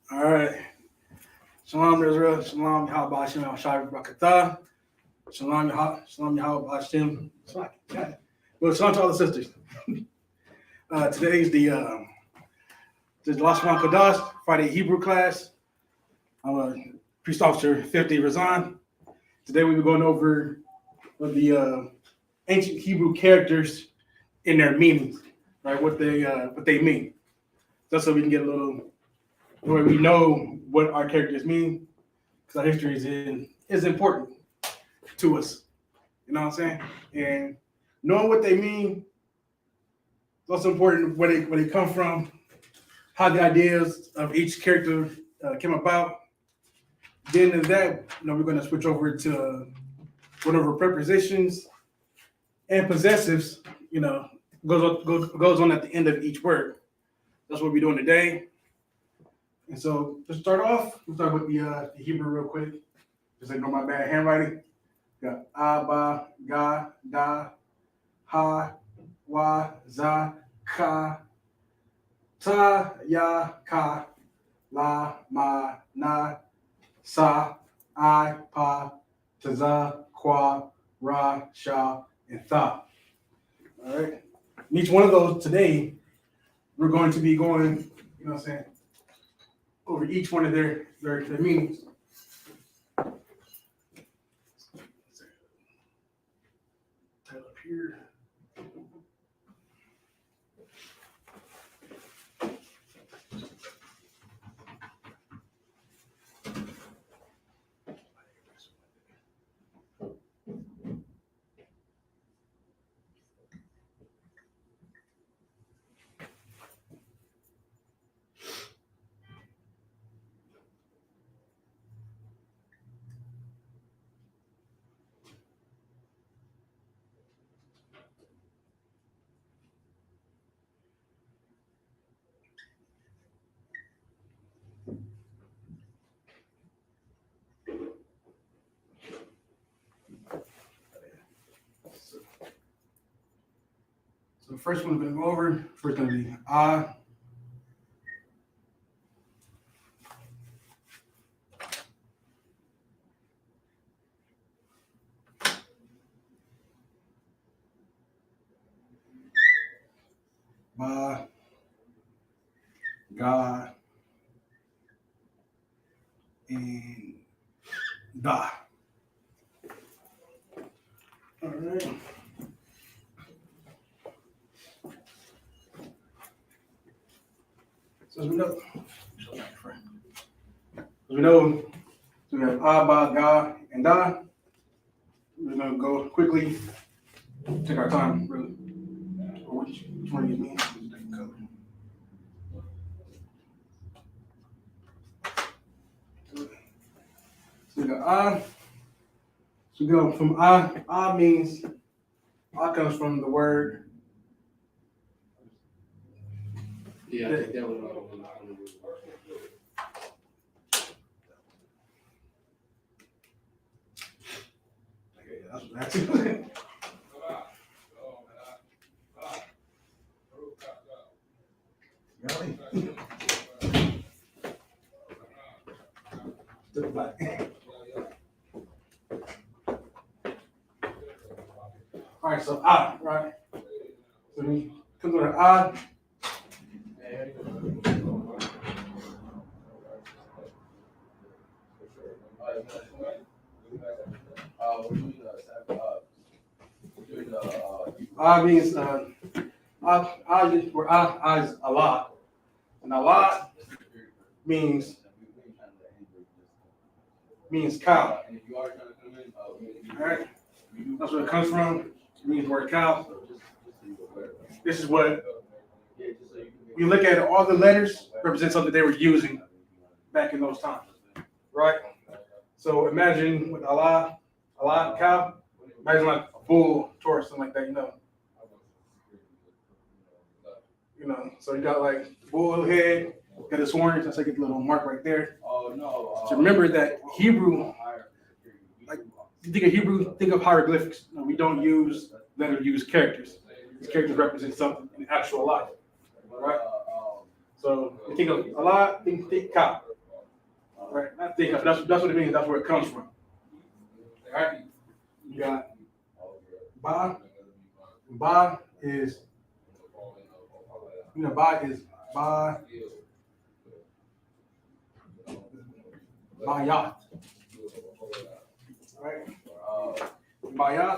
All right. Shalom Israel, Shalom Yahweh Hashem Shai Rakatah, Shalom Yahweh Hashem. Well, shalom to all the sisters. Today's the last one Kodash, Friday Hebrew class. I'm a priest officer 50 Razan. Today we'll be going over the ancient Hebrew characters and their meanings, right? What they mean. Just so we can get a little where we know what our characters mean, because our history is important to us. You know what I'm saying? And knowing what they mean is also important where they come from, how the ideas of each character came about. Then in that, we're going to switch over to whatever prepositions and possessives, goes on at the end of each word. That's what we're doing today. And so to start off, we'll start with the Hebrew real quick. Just ignore my bad handwriting. Got Abba, Ga, Da, Ha, Wa, Za, Ka, Ta, Ya, Ka, La, Ma, Na, Sa, I, Pa, Taza, Kwa, Ra, Sha, and Tha. All right. And each one of those today, we're going to be going, over each one of their meanings. Title up here. So the first one we're going to go over, first going to be Ah. Ba, Ga, and Da. All right. So as we know, so we have Abba, Ga, and Da. We're going to go quickly, take our time, really. Which one of these means? Different color. So we got Ah. So we go from Ah. Ah means, Ah comes from the word. Yeah, I think that was Okay, that's it. All right, so Ah, right? So we come to the Ah. Ah means Ah is a lot, and a lot means cow. All right, that's where it comes from. It means the word cow. This is what you look at. All the letters represent something they were using back in those times, right? So imagine with Allah, cow. Imagine like a bull, tortoise, something like that. So you got like bull head, got his horns. That's like a little mark right there. Oh no. So remember that Hebrew, like you think of Hebrew, think of hieroglyphics. We don't use letters, use characters. These characters represent something in actual life, right? So you think of Allah, think cow. Right, not think of. That's what it means. That's where it comes from. All right. You got ba. Ba is ba is ba bayat. Right. Bayat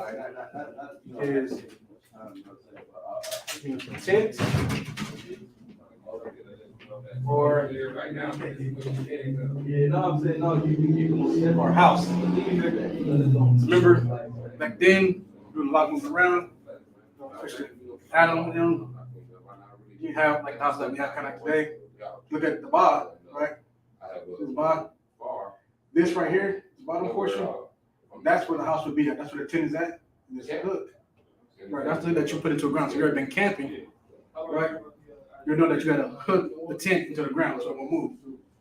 is tent or or house. Remember back then, doing a lot of moving around. Especially Adam, you have like the house that we have kind of today. Look at the bottom, right? This bottom. This right here, the bottom portion, that's where the house would be at. That's where the tent is at. And this hook. Right, that's the hook that you put into the ground. So you've been camping, right? You know that you gotta hook the tent into the ground so it won't move.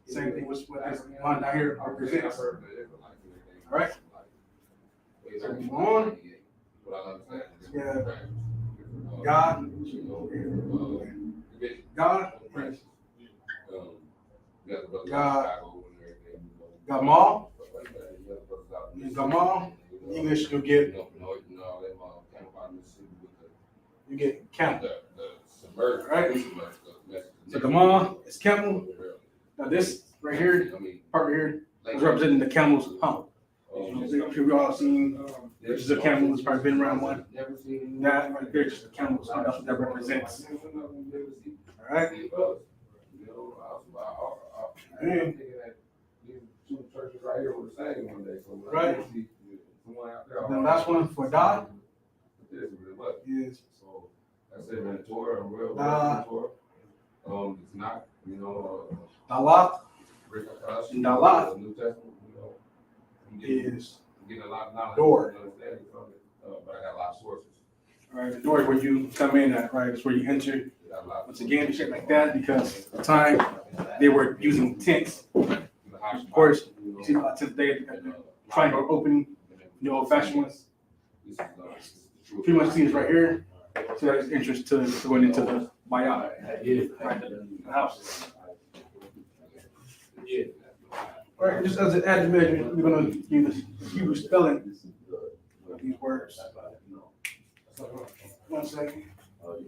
Same thing with what this line down here represents. All right? So move on. Yeah. God. God. Gamal. Gamal. English, you get camel. Right? So Gamal is camel. Now this right here, part right here, is representing the camel's hump. I'm sure we all seen pictures of camels, probably been around one. That right there, just the camel's hump. That's what that represents. All right. And, right. The last one for Da is it's not, Dalat. And Dalat is door. All right, the door is where you come in at, right? It's where you enter. Once again, shit like that because at the time they were using tents. Of course, you see a lot of tents today, triangle opening, the old-fashioned ones. Pretty much see this right here. So that's interest to going into the bayat, right? The house. All right, just as an added measure, we're gonna use the Hebrew spelling of these words. 1 second. You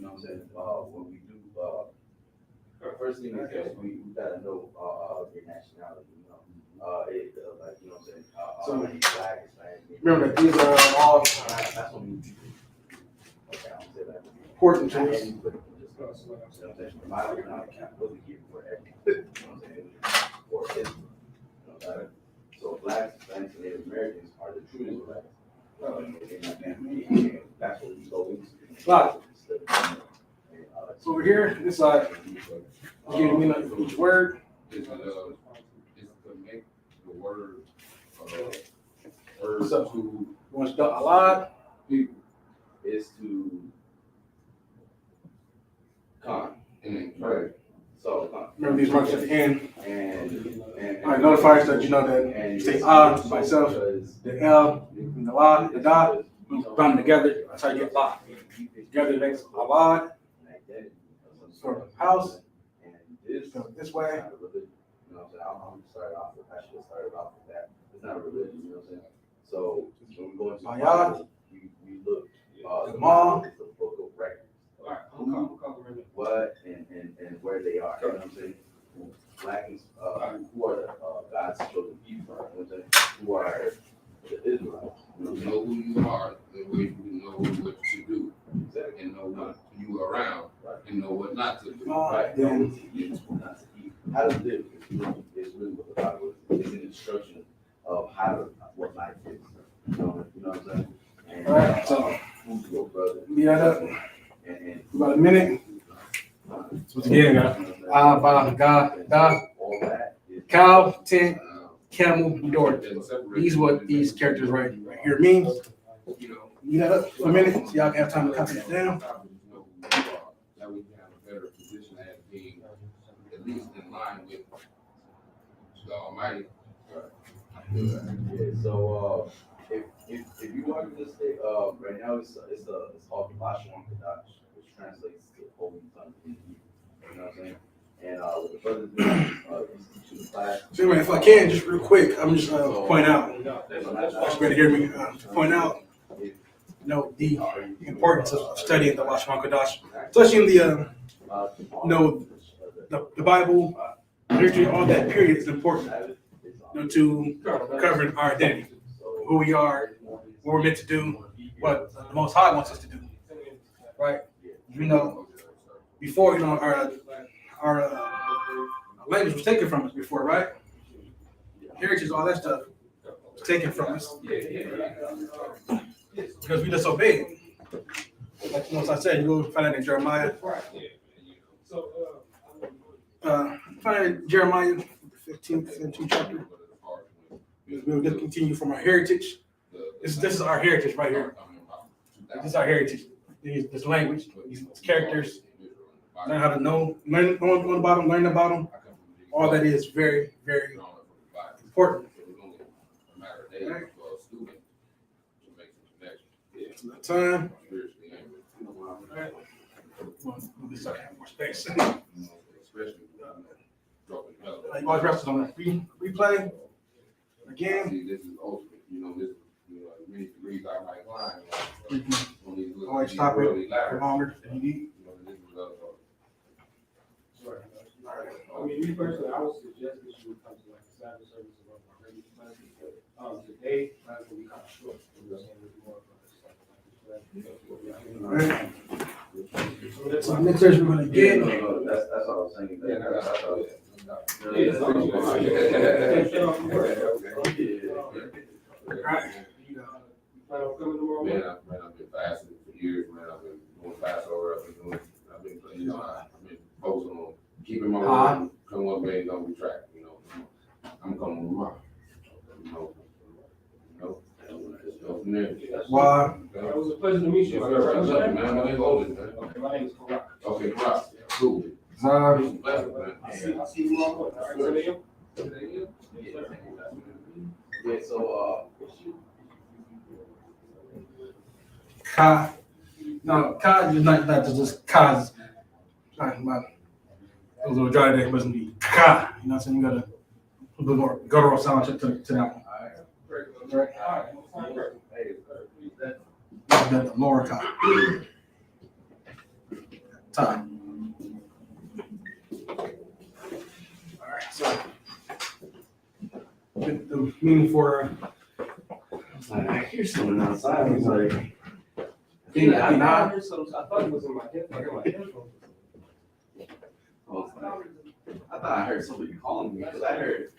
know what I'm saying? When we do, first thing is we gotta know your nationality. Like you know what I'm saying? So flag is like, remember that these are all that's what we do. Okay, I'll say that. important to us. So blacks, Hispanics, and Native Americans are the true Israelites. That's what we go into. Right. So over here, this side, giving me each word. It's to make the word So, to once done a lot, people Is to con. right. So remember these marks at the end. and All right, notifiers that you know that you say myself, the L, and the la, the da, bound together. That's how you get la. Together it makes a lot. For house, so this way. You know what I'm saying? I'm started off with, I should have started off with that. It's not a religion, you know what I'm saying? So when we go into the Bible, we look, the mall is the book of records. What and where they are, you know what I'm saying? Black is, who are the God's chosen people, you know what I'm saying? Who are the Israelites. You know who you are, the way you know what to do, and know what you are around, and know what not to do. Right, know what to eat, what not to eat. How to live is really what the Bible is. It's an instruction of how to, what life is. You know what I'm saying? And, All right, so who's your brother? be that up. And About a minute. So again, ba, ga, da, all that is cow, tent, camel, door. These what these characters right here means. Be that up for a minute, so y'all can have time to copy that down. That we have a better position at being at least in line with the Almighty. Yeah, so if you want to just say right now it's called Lashon Kadash, which translates to Holy Son in Hebrew. You know what I'm saying? And what the brother's doing, he's teaching the outside. So anyway, if I can, just real quick, I'm just point out. Just going to hear me point out. The importance of studying the Lashon Kodash, especially in the the Bible, history, all that period is important. To covering our identity, who we are, what we're meant to do, what the Most High wants us to do, right? Before our language was taken from us before, right? Heritage, all that stuff was taken from us because we disobeyed. Like as I said, you go find that in Jeremiah. Find it in Jeremiah, 15th chapter. We'll discontinue from our heritage. This is our heritage right here. This is our heritage. This language, these characters. Learn how to learn about them. All that is very, very important. Right. Time. Right. We'll start having more space. Like always rested on that replay. Again. See, this is ultimate. This many degrees I might climb. Always stop it for longer than you need. I mean, me personally, I would suggest that you would come to like a Sabbath service around my regular classes. Today, class will be kind of short. Alright. So next session we're gonna get. No, that's what I was saying. Yeah, that's how it is. Alright. Plan on coming tomorrow morning? Man, I've been fasting for years, man. I've been doing Passover. I've been focusing on keeping my word, come what may, don't retract. I'm coming with mine. Just go from there. Why? It was a pleasure to meet you. Man, my name's Olin, man. Okay, my name is Karak. Okay, right. Cool. Zah. Pleasure, man. I'll see you tomorrow morning. All right, 10 a.m.? Yeah, so, Ka. No, Ka is not just Ka. It's not about those little dry day, it mustn't be Ka. You know what I'm saying? You gotta put a little more guttural sound to that one. Right? The lower Ka. Time. Alright, so the meaning for I hear someone outside. I was like, I heard some, I thought it was in my headphones. I thought I heard somebody calling me because I heard.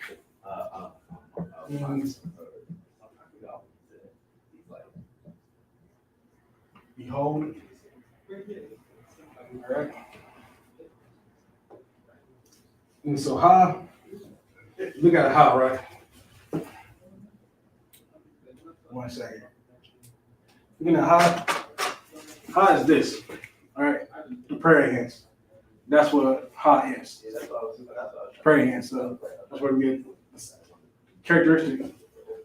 behold. Alright. And so ha, look at ha, right? 1 second. Looking at ha is this. Alright, the prayer hands. That's what ha is. Prayer hands. So that's where we get characteristic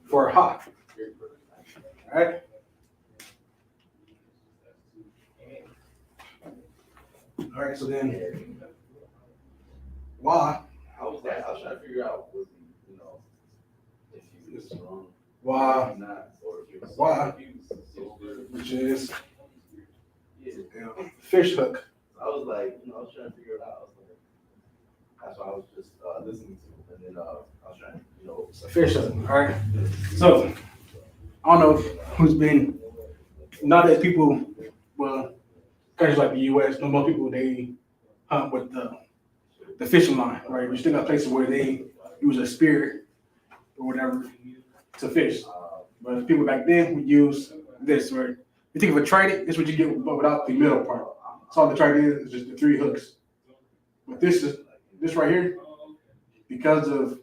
for ha. Alright. All right, so then, why? I was trying to figure out, if you was wrong. Why? Not, or if you was Why? confused. Which is fish hook. I was like, I was trying to figure it out. I was like, that's why I was just listening to it. And then I was trying to, It's a fish hook. All right. So I don't know who's been. Nowadays, people, well, countries like the U.S., most people they hunt with the fishing line, right? We still got places where they use a spear or whatever to fish. But people back then would use this, where you think of a trident, this is what you get, but without the middle part. So all the trident is just the 3 hooks. But this right here, because of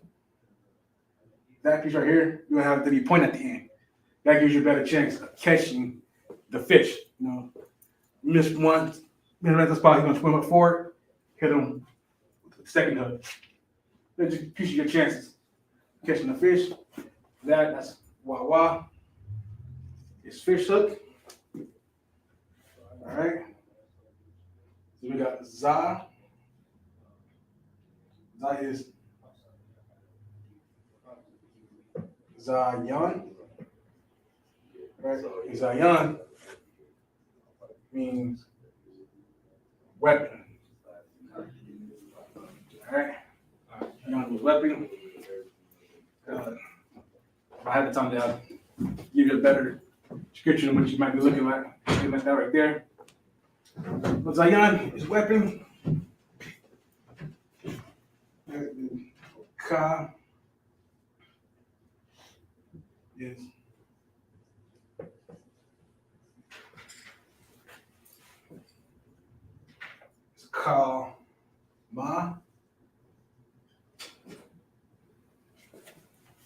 that piece right here, you have the point at the end. That gives you a better chance of catching the fish. Miss one, hit him at the spot, he's gonna swim up forward, hit him with the second hook. That just increases your chances of catching the fish. That's wah. It's fish hook. All right. So we got za. Za is Zion. Right? Zion means weapon. All right. Zion means weapon. If I had the time to give you a better description of what you might be looking at that right there. But Zion is weapon. Ka is Ka Ma,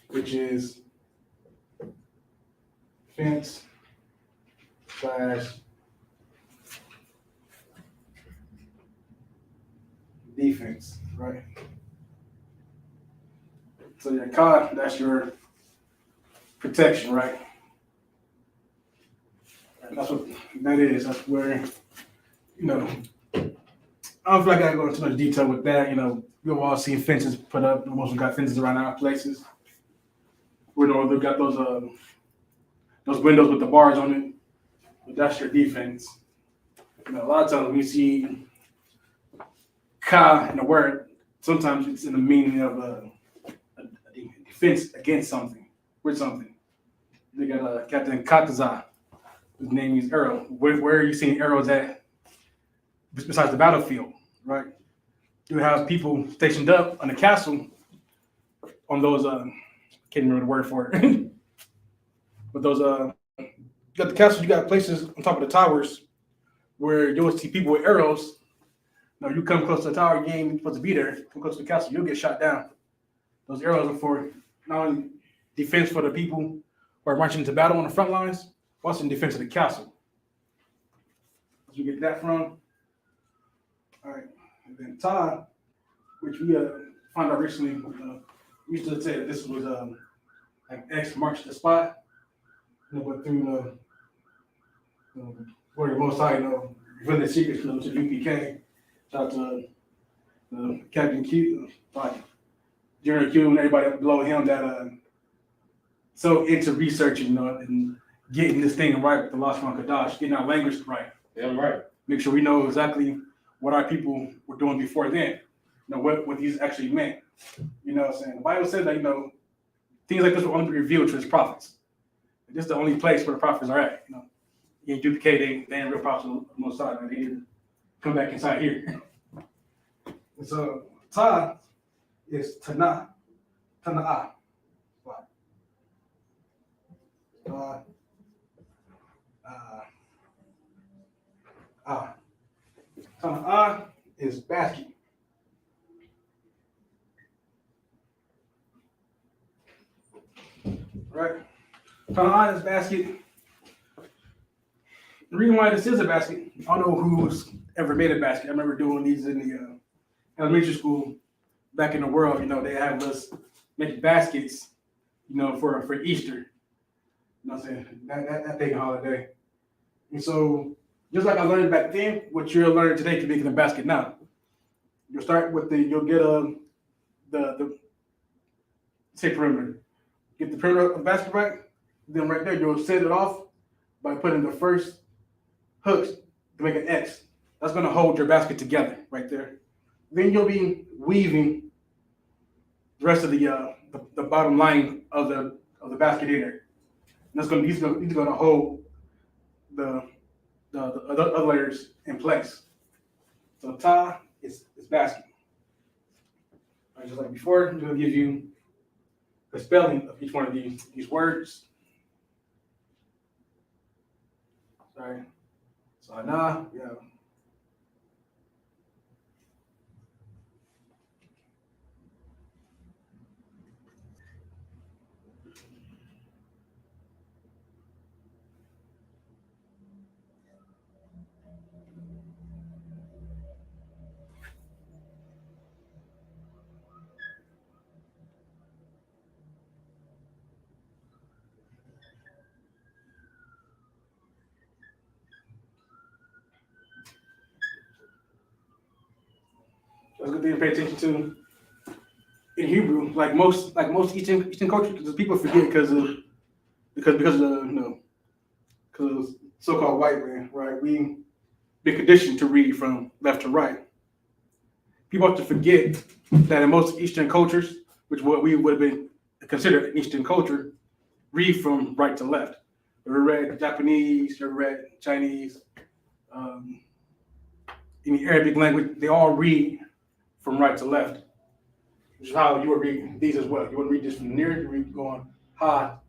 which is fence / defense, right? So your Ka, that's your protection, right? And that's what that is. That's where, I don't feel like I gotta go into too much detail with that. You've all seen fences put up. Most of them got fences around our places. They've got those windows with the bars on it. But that's your defense. A lot of times when you see Ka in the word, sometimes it's in the meaning of a defense against something, with something. They got Captain Kataza, whose name is arrow. Where are you seeing arrows at besides the battlefield, right? You have people stationed up on the castle on those, can't remember the word for it, but those, you got the castle, you got places on top of the towers where you'll see people with arrows. You come close to the tower, you ain't supposed to be there. Come close to the castle, you'll get shot down. Those arrows are for not only defense for the people who are marching into battle on the front lines, but also in defense of the castle. Where you get that from? All right, and then Ta, which we found out recently, we used to say that this was like X marks the spot, but through where the Most High, revealing the secrets to UPK. Shout out to Captain Q, General Q, and everybody below him that so into researching and getting this thing right with the Lost One Kadash, getting our language right. Yeah, right. Make sure we know exactly what our people were doing before then. What these actually meant. What I'm saying? The Bible says that, things like this will only be revealed to his prophets. This is the only place where the prophets are at. You ain't duplicating, they ain't real prophets on the Most High. They need to come back inside here. And so Ta is Tana'ah. Tana'ah. Tana'ah is basket. Right? Tana'ah is basket. The reason why this is a basket, I don't know who's ever made a basket. I remember doing these in the elementary school back in the world. They have us make baskets, for Easter. What I'm saying? That big holiday. And so, just like I learned back then, what you're learning today can make a basket now. You'll start with you'll get the say perimeter. Get the perimeter of the basket right. Then right there, you'll set it off by putting the first hooks to make an X. That's going to hold your basket together right there. Then you'll be weaving the rest of the bottom line of the basket in there. And that's going to hold the other layers in place. So Ta is basket. Right, just like before, I'm going to give you the spelling of each one of these words. Sorry. So Na, yeah. That's a good thing to pay attention to. in Hebrew, like most Eastern cultures, because people forget because of the because of so-called white man, right? We been conditioned to read from left to right. People have to forget that in most Eastern cultures, which what we would have been considered an Eastern culture, read from right to left. We read Japanese, we read Chinese, in the Arabic language, they all read from right to left, which is how you would read these as well. You wouldn't read this from near, you read going ha,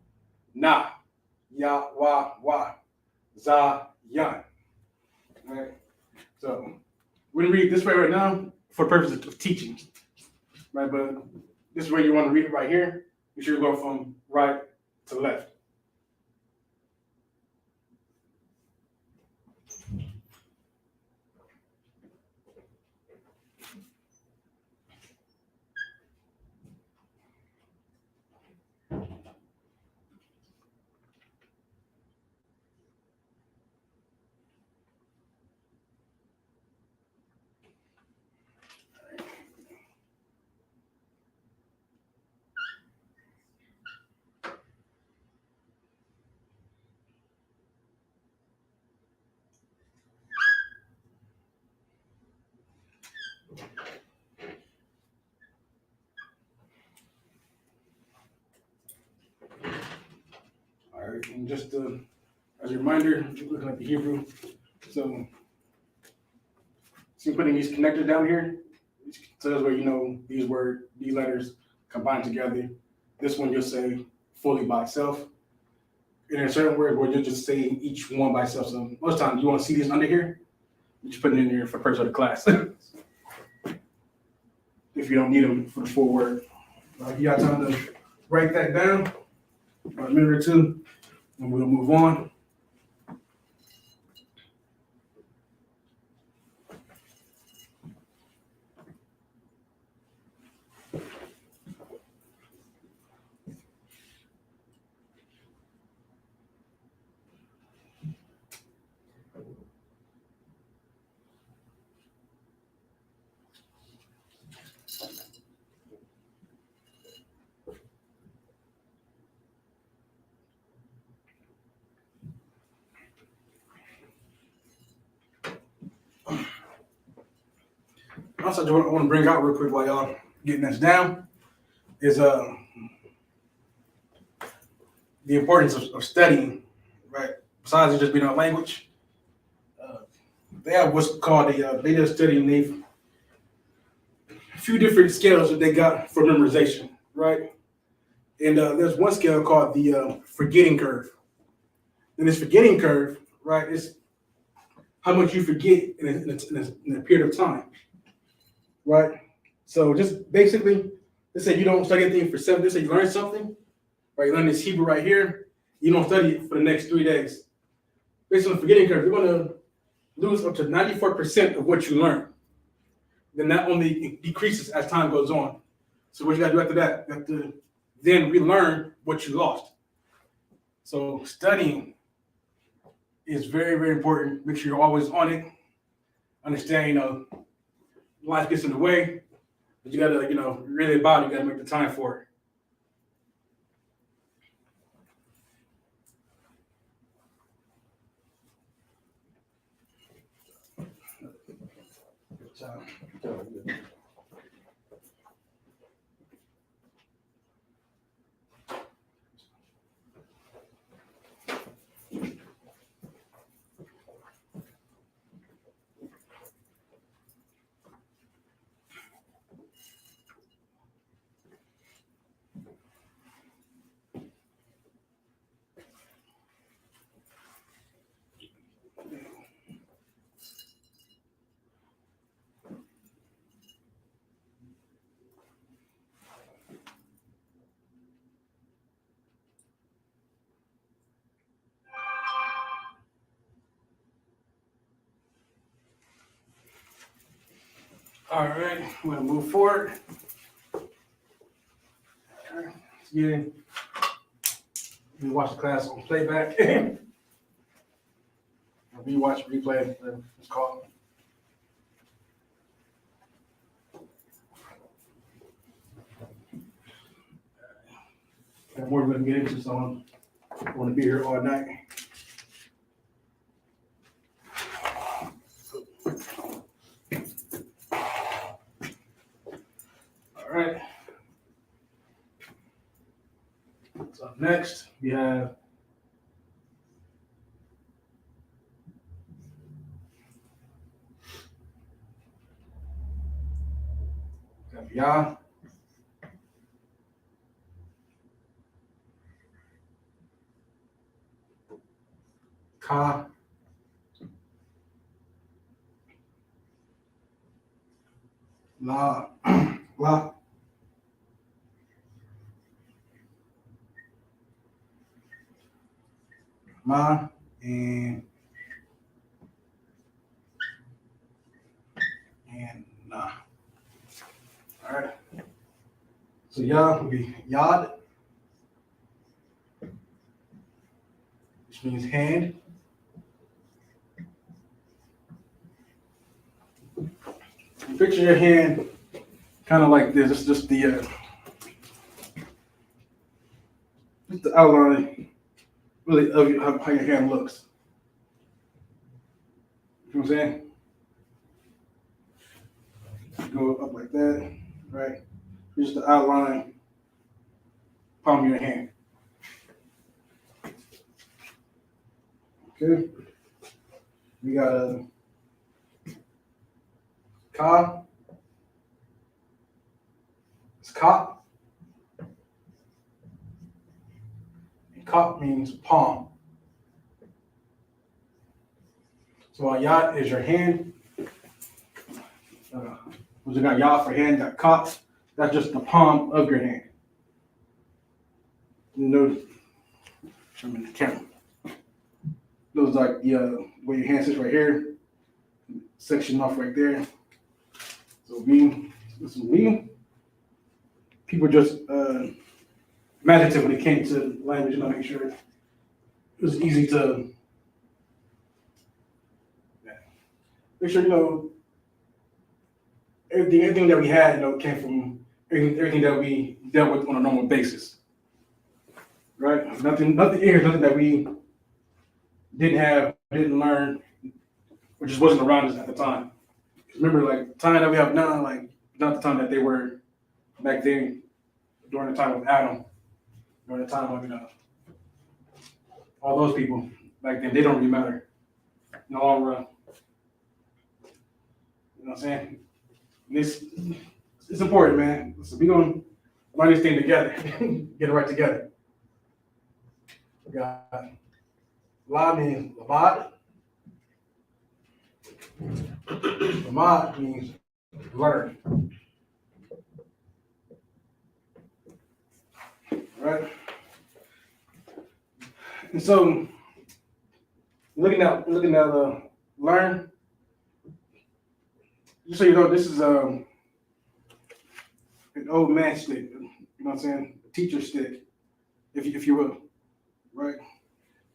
na, ya, wa, za, yan. Right? So we're gonna read this way right now for the purpose of teaching. Right, but this is where you want to read it right here. You should go from right to left. All right, and just as a reminder, you're looking at the Hebrew. So, putting these connectors down here, so that's where you know these letters combined together. This one you'll say fully by itself. And in certain words where you'll just say each one by itself. So most times you want to see these under here, you just put it in there for the purpose of the class. If you don't need them for the full word. You got time to write that down, about a minute or two, and we'll move on. Also, I want to bring out real quick while y'all getting this down is the importance of studying, right? Besides it just being a language, they have what's called a data study, and they've a few different scales that they got for memorization, right? And there's one scale called the forgetting curve. And this forgetting curve, right, is how much you forget in a period of time, right? So just basically, let's say you don't study anything for 7 days. Let's say you learn something, right? You learn this Hebrew right here. You don't study it for the next 3 days. Based on the forgetting curve, you're going to lose up to 94% of what you learn. Then that only decreases as time goes on. So what you got to do after that, you have to then relearn what you lost. So studying is very, very important. Make sure you're always on it. Understand, life gets in the way, but you gotta, really about it, you gotta make the time for it. So, all right, I'm gonna move forward. All right, yeah. You watch the class on playback. Rewatch, replay, whatever it's called. Got more we're gonna get into, so I want to be here all night. All right. So next we have Ya, Ka, La, La, Ma, and Na. All right. So Ya would be Yad, which means hand. Picture your hand kind of like this. It's just the outline, really, of how your hand looks. You know what I'm saying? Go up like that, right? Just the outline, palm of your hand. Okay. We got a Ka. It's Ka. And Ka means palm. So while Ya is your hand, we got Ya for hand, got Ka. That's just the palm of your hand. You know, show me the camera. Those like the where your hand sits right here, section off right there. So this is we. People just imaginative when it came to language, and I make sure it was easy to make sure everything that we had came from everything that we dealt with on a normal basis, right? Nothing that we didn't learn, or just wasn't around us at the time. Remember, like the time that we have now, like not the time that they were back then, during the time of Adam, during the time of all those people back then. They don't really matter in the long run. You know what I'm saying? It's important, man. So we're gonna learn this thing together, get it right together. We got La means Labad. Lamad means learn. Right? And so looking at learn, just so you know, this is an old man stick, you know what I'm saying? A teacher stick, if you will. Right?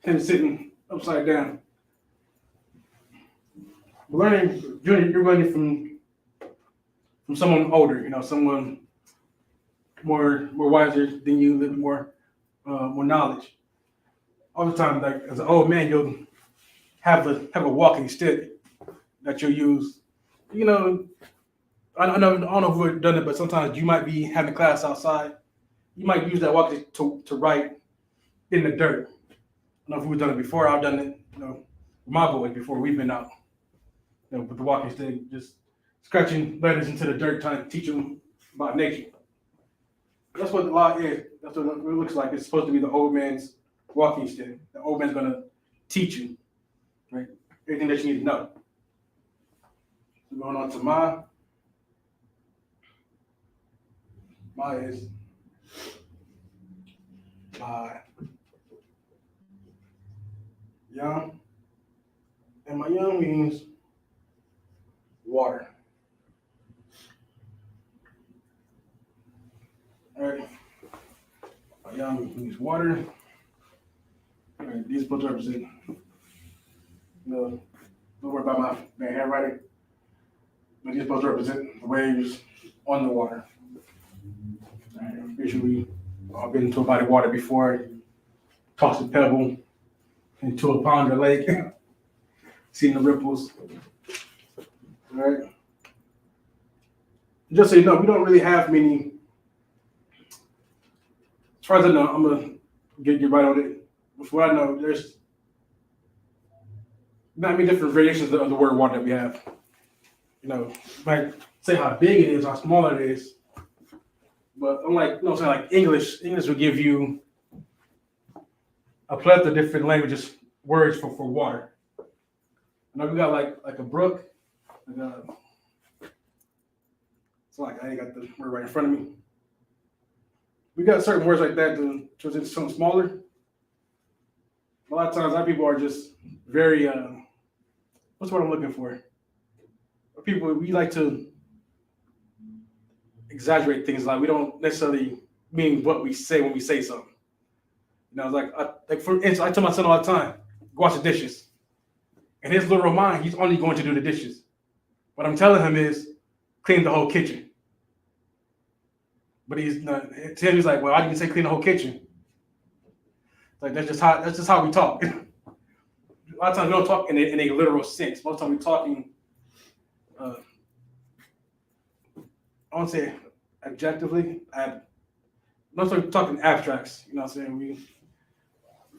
Kind of sitting upside down. Learning, you're learning from someone older, someone more wiser than you, a little bit more knowledge. All the time, like as an old man, you'll have a walking stick that you'll use. I don't know if we've done it, but sometimes you might be having class outside. You might use that walking stick to write in the dirt. I don't know if we've done it before. I've done it, with my boys before we've been out. With the walking stick, just scratching letters into the dirt, trying to teach them about nature. That's what the law is. That's what it looks like. It's supposed to be the old man's walking stick. The old man's gonna teach you, right? Everything that you need to know. So going on to Ma. Ma is young, and my young means water. All right. My young means water. All right, these supposed to represent. Don't worry about my handwriting. But these supposed to represent the waves on the water. All right, make sure we I've been into a body of water before, tossed a pebble into a pond or lake, seen the ripples. All right. Just so you know, we don't really have many. As far as I know, I'm gonna get right on it. With what I know, there's not many different variations of the word water that we have. You know, like say how big it is, how small it is. But unlike, you know, saying like English will give you a plethora of different languages, words for water. Now we got like a brook. So like I ain't got the word right in front of me. We got certain words like that to translate to something smaller. A lot of times our people are just very what's what I'm looking for? People, we like to exaggerate things. Like we don't necessarily mean what we say when we say something. You know, like for instance, I tell my son all the time, go wash the dishes. In his literal mind, he's only going to do the dishes. What I'm telling him is clean the whole kitchen. But he's not, to him, he's like, well, I didn't say clean the whole kitchen. Like that's just how we talk. A lot of times we don't talk in a literal sense. Most of the time we're talking I won't say objectively. Most of we're talking abstracts. You know what I'm saying? We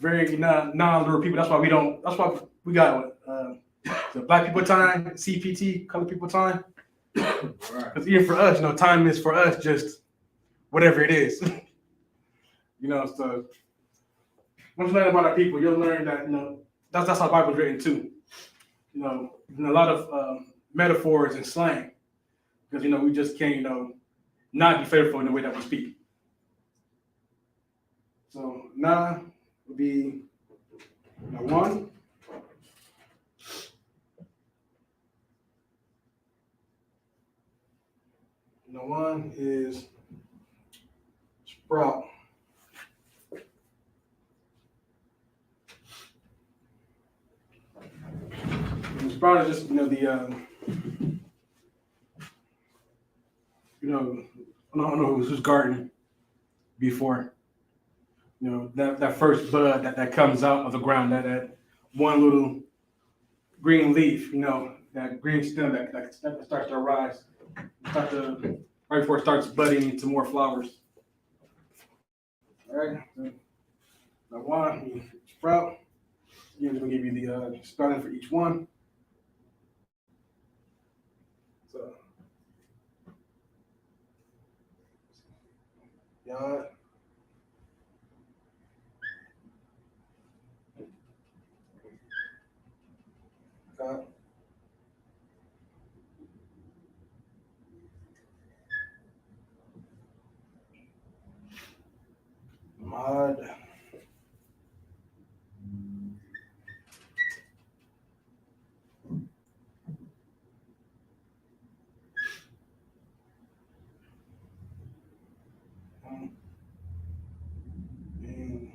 very non-literal people. That's why we don't. That's why we got the black people time, CPT, color people time. Because even for us, you know, time is for us just whatever it is. You know, so once you learn about our people, you'll learn that, you know, that's how the Bible's written too. You know, and a lot of metaphors and slang. Because, you know, we just can't, you know, not be faithful in the way that we speak. So na would be, you know, one. You know, one is sprout. And sprout is just, you know, the you know, I don't know who's garden before. You know, that first bud that comes out of the ground, that one little green leaf, you know, that green stem that starts to rise, right before it starts budding into more flowers. All right, so now one, you sprout. I'm just gonna give you the spelling for each one. So, yod. Got. Mod. And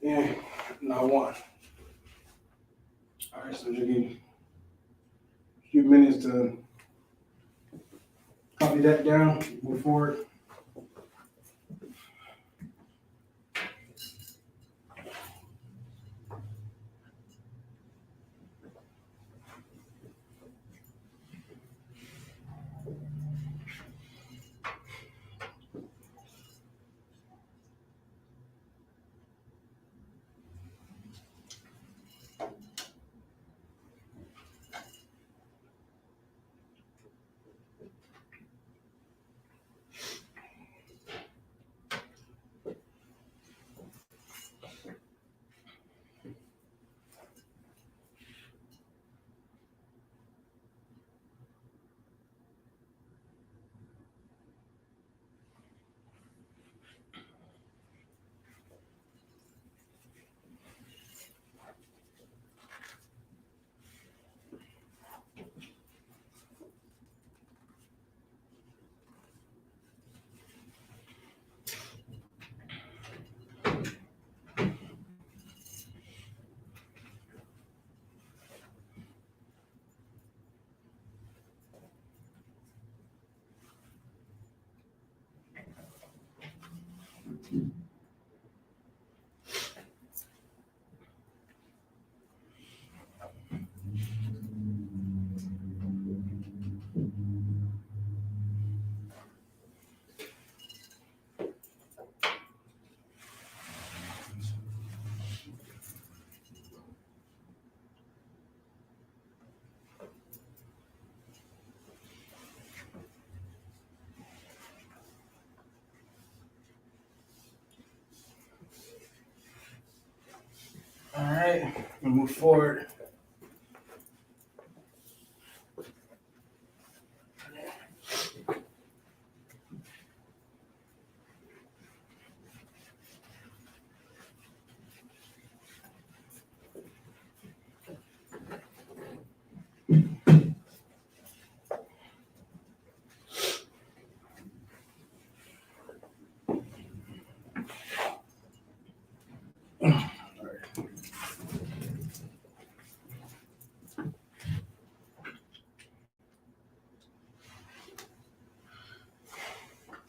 yeah, now one. All right, so just give me a few minutes to copy that down, move forward. right, we'll move forward.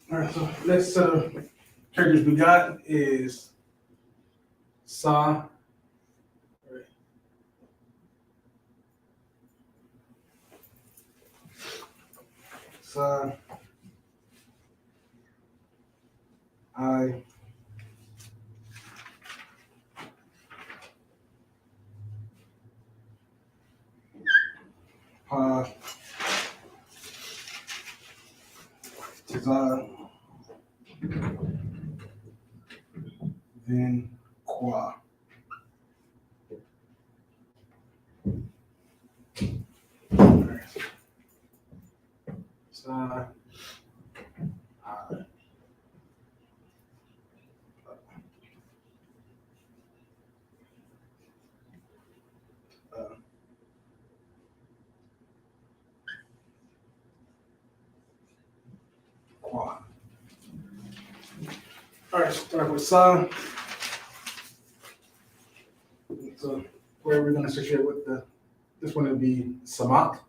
All right, so next set of characters we got is Sa. Right. Sa, I, Pa, Taza, then Kwa. All right. Sa, I, Kwa. All right, start with Sa. So where we're gonna associate with this one would be Samak.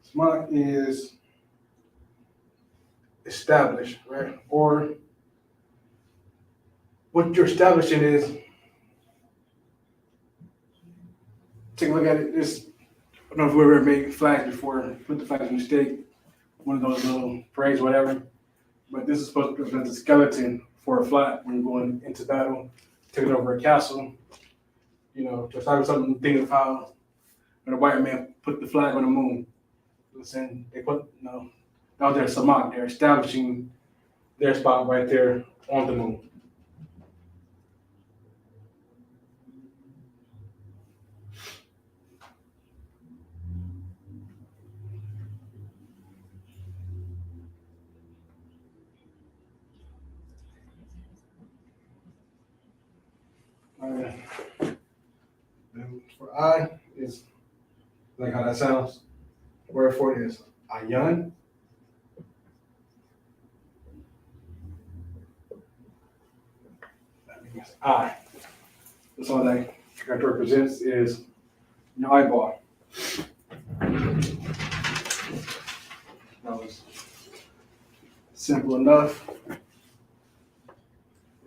Samak is established, right? Or what you're establishing is, take a look at it. This, I don't know if we've ever made flags before, put the flags in the stake, one of those little parades, whatever. But this is supposed to represent the skeleton for a flag when you're going into battle, taking over a castle. You know, to establish something, think of how when a white man put the flag on the moon. You know what I'm saying? They put, you know, out there, Samak, they're establishing their spot right there on the moon. Then for I is like how that sounds. Word for it is Ayan. That means I. That's all that character represents is your eyeball. That was simple enough.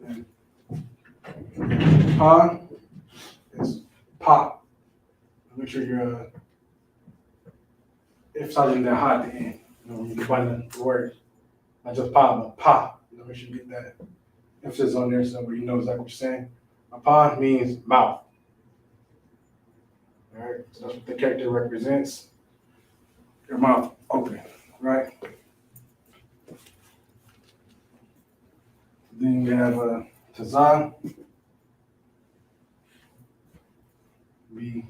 And Pa is pop. Make sure you're emphasizing that ha at the end. You know, when you combine the words, not just pa, but pa. You know, make sure you get that emphasis on there so you know exactly what you're saying. A pa means mouth. All right, so that's what the character represents. Your mouth open, right? Then you have Tazan. Be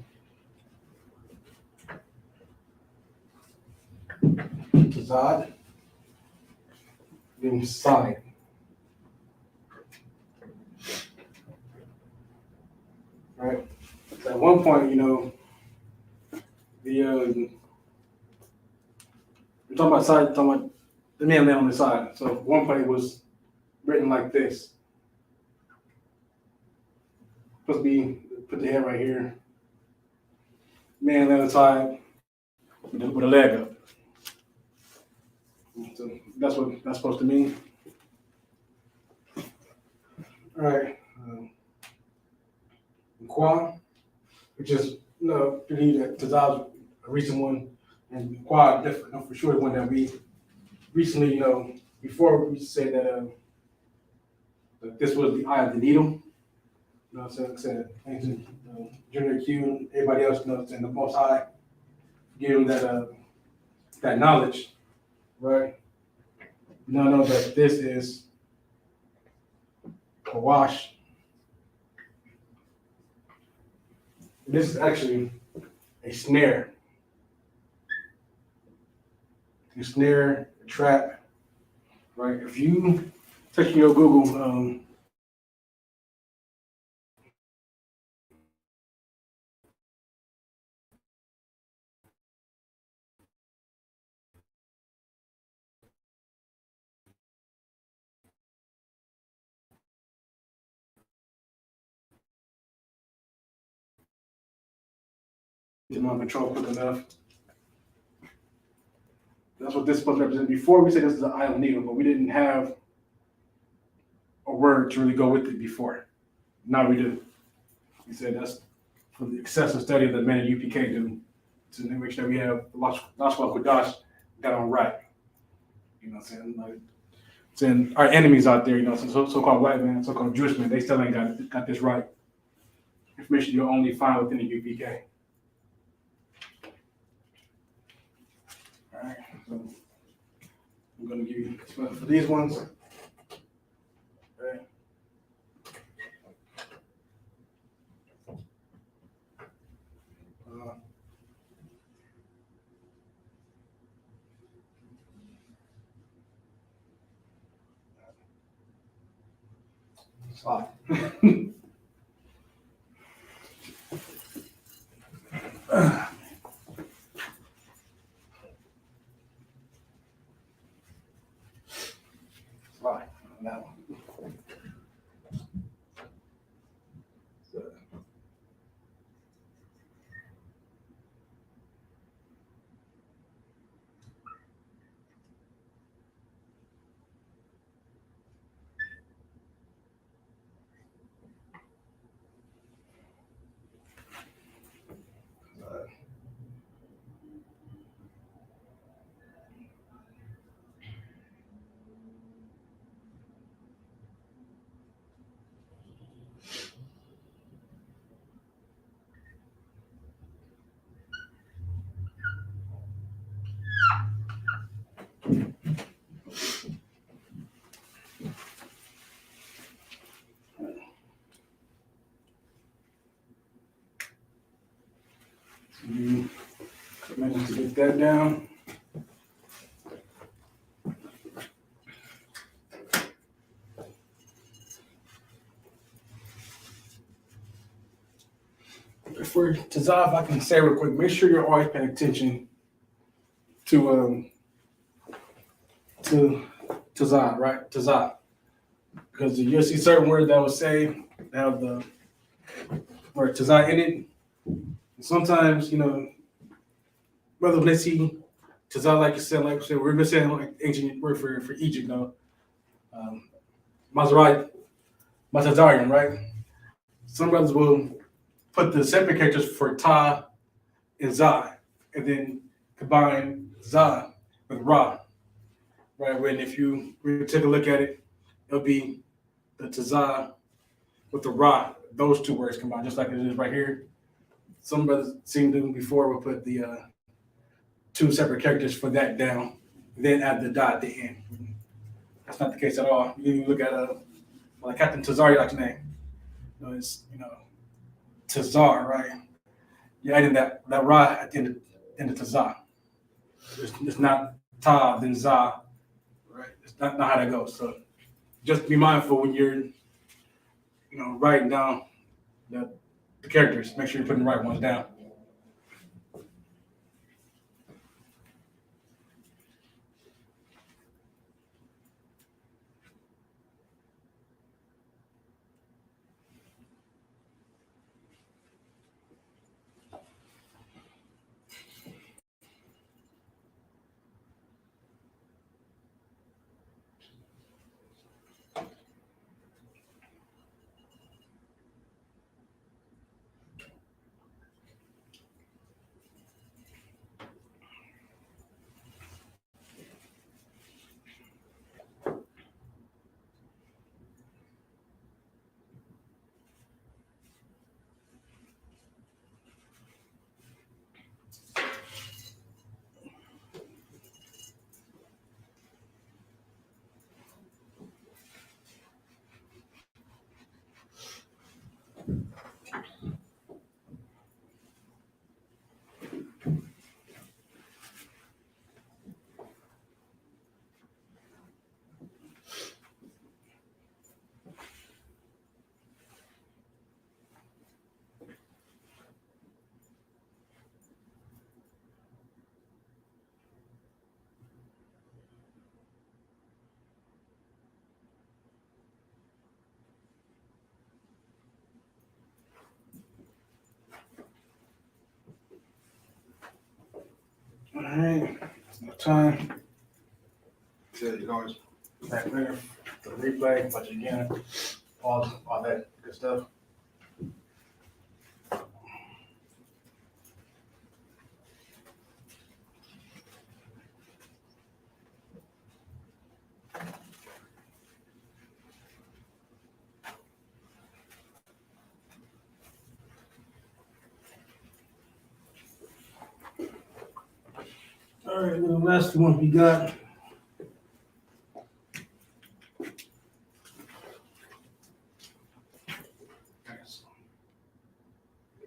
Tazad. Then side. Right? So at one point, you know, we're talking about side, talking about the man laying on the side. So at one point it was written like this. Supposed to be, put the head right here. Man laying on the side with a leg up. So that's what that's supposed to mean. All right. Qua, which is, you know, Tazab's a recent one, and Qua different, no, for sure the one that we recently, you know, before we used to say that this was the eye of the needle. You know what I'm saying? Ancient Junior Q, everybody else knows, and the Most High give them that knowledge, right? Now know that this is a wash. This is actually a snare. A snare, a trap, right? If you touch your Google, get my control quick enough. That's what this is supposed to represent. Before we said this is an island needle, but we didn't have a word to really go with it before. Now we do. We said that's for the excessive study of the men at UPK do to make sure that we have Lashwa Kodash got on right. You know what I'm saying? Like, saying our enemies out there, you know, so-called white men, so-called Jewish men, they still ain't got this right. Information you'll only find within the UPK. All right, so I'm gonna give you for these ones. Okay. Slide. Slide on that one. So, you managed to get that down. For Tazah, if I can say real quick, make sure you're always paying attention to Tazah, right? Tazah. Because you'll see certain words that will say that have the word Tazah in it. And sometimes, you know, whether they see Tazah, like you said, we're gonna say like ancient word for Egypt, though. Maserati, Matazarian, right? Some brothers will put the separate characters for Ta and Za, and then combine Za with Ra, right? When if you really take a look at it, it'll be the Tazah with the Ra, those two words combined, just like it is right here. Some brothers seen them before will put the two separate characters for that down, then add the dot at the end. That's not the case at all. You look at like Captain Tazar, you like the name. You know, it's Tazar, right? You're adding that Ra at the end of Tazar. It's not Ta then Za, right? It's not how that goes. So just be mindful when you're, writing down the characters. Make sure you're putting the right ones down. All right, no time. Said you can always back there for the replay, but again, pause, all that good stuff. All right, the last one we got.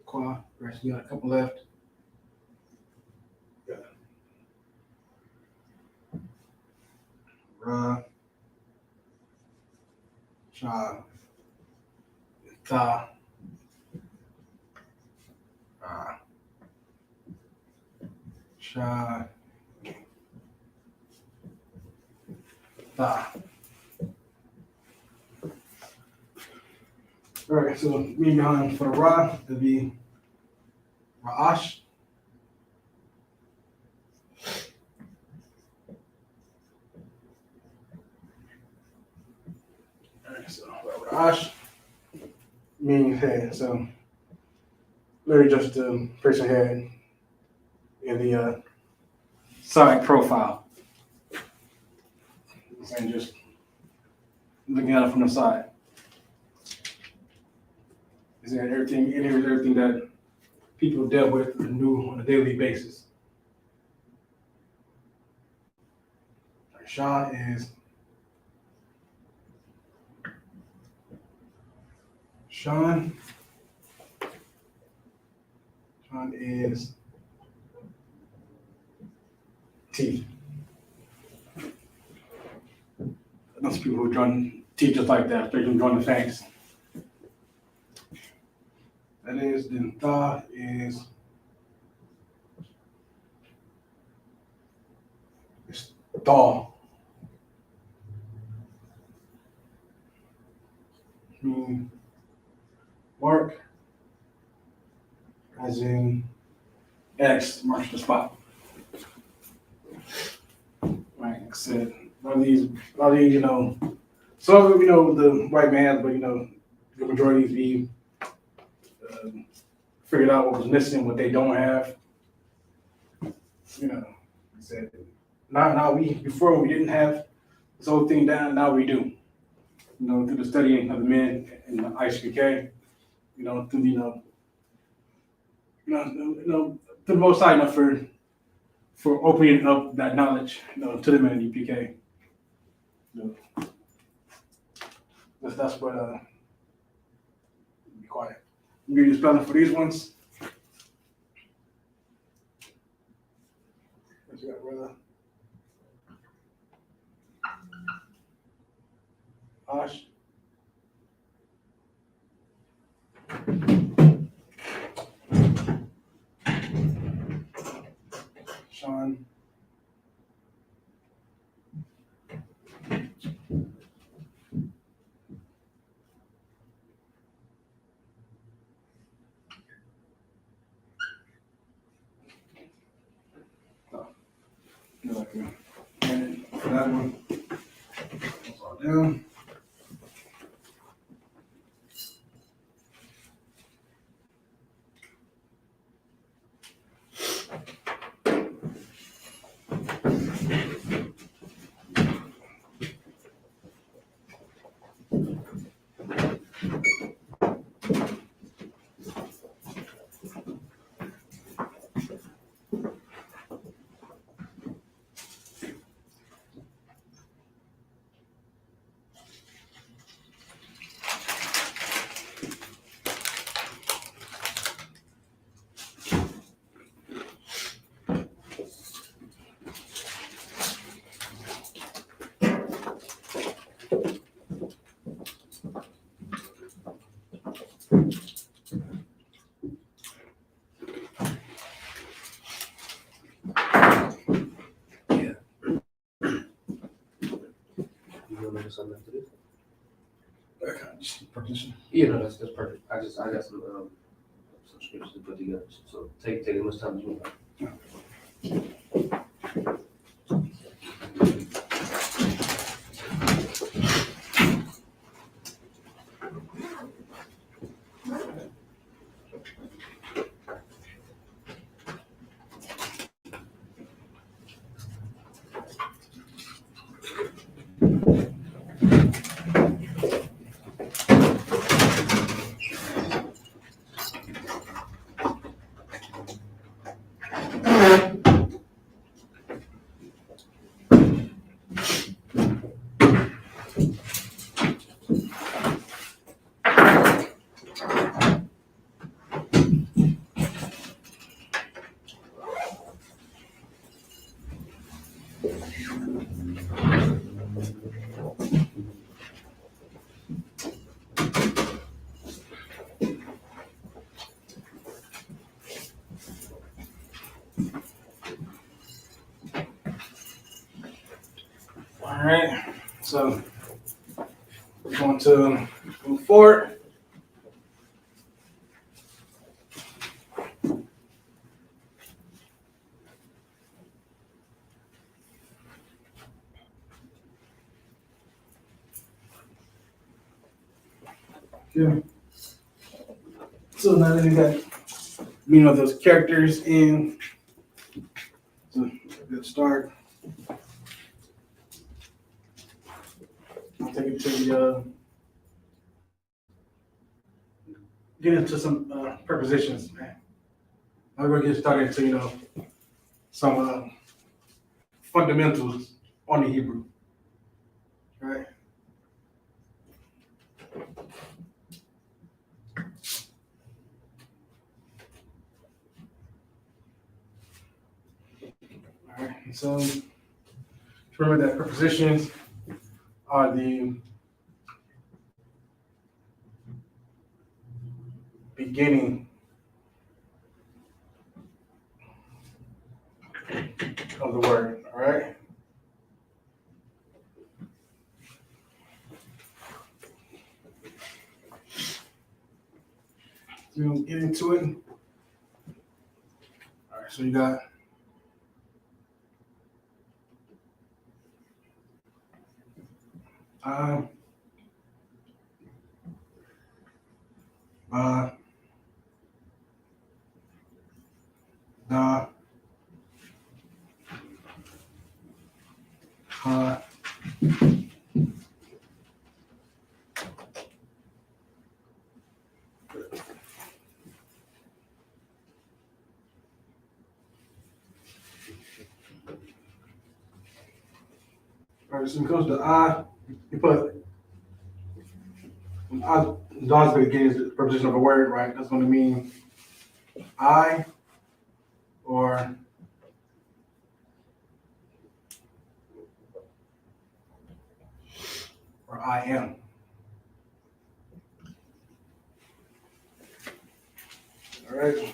Qua, rest, we got a couple left. Got Ra, Sha, Ta, Ra, Sha, Ta. All right, so me behind for the Ra, it'll be Ra'ash. All right, so Ra'ash meaning head. So literally just the person head in the side profile. And just looking at it from the side. Is there everything in here is everything that people deal with and do on a daily basis. Sean is Sean. Sean is teeth. Those people who draw teeth just like that, especially drawing the fangs. That is, then Tha is tall. Mark, as in X marks the spot. Like I said, a lot of these, you know, some of them, you know, the white man, but you know, the majority of these figured out what was missing, what they don't have. You know, like I said, now we, before we didn't have this whole thing down, now we do. You know, through the studying of the men in the ICPK, you know, through the, to the most side enough for opening up that knowledge, you know, to the men in UPK. You know, that's what be quiet. I'm gonna use spelling for these ones. What you got, brother? Ash. Sean. You're like a minute for that one. That's all down. Something after this? Okay, just partition. Yeah, no, that's perfect. I got some scripts to put together. So take as much time as you want. All right, so we're going to move forward. Okay. So now that we got, those characters in, so good start. I'll take it to the, get into some prepositions, man. I'm gonna get started to, some fundamentals on the Hebrew, right? All right, so remember that prepositions are the beginning of the word, all right? So we'll get into it. All right, so you got I, ba, da, ha. All right, so when it comes to I, you put when I, Da's beginning is the preposition of a word, right? That's going to mean I or I am. All right.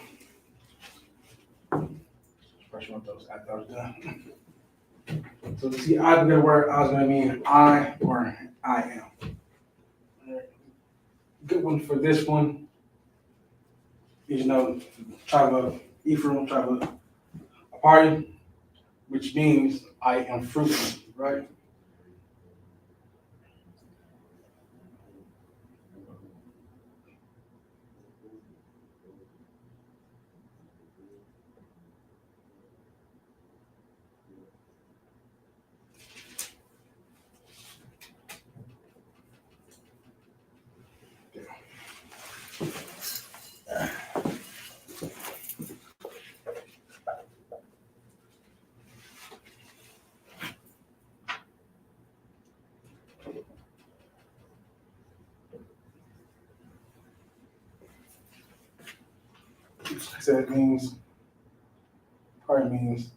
Brush on those after I was done. So to see I beginning word, I was going to mean I or I am. All right. Good one for this one is, tribe of Ephraim, tribe of a party, which means I am fruitful, right? So it means, part means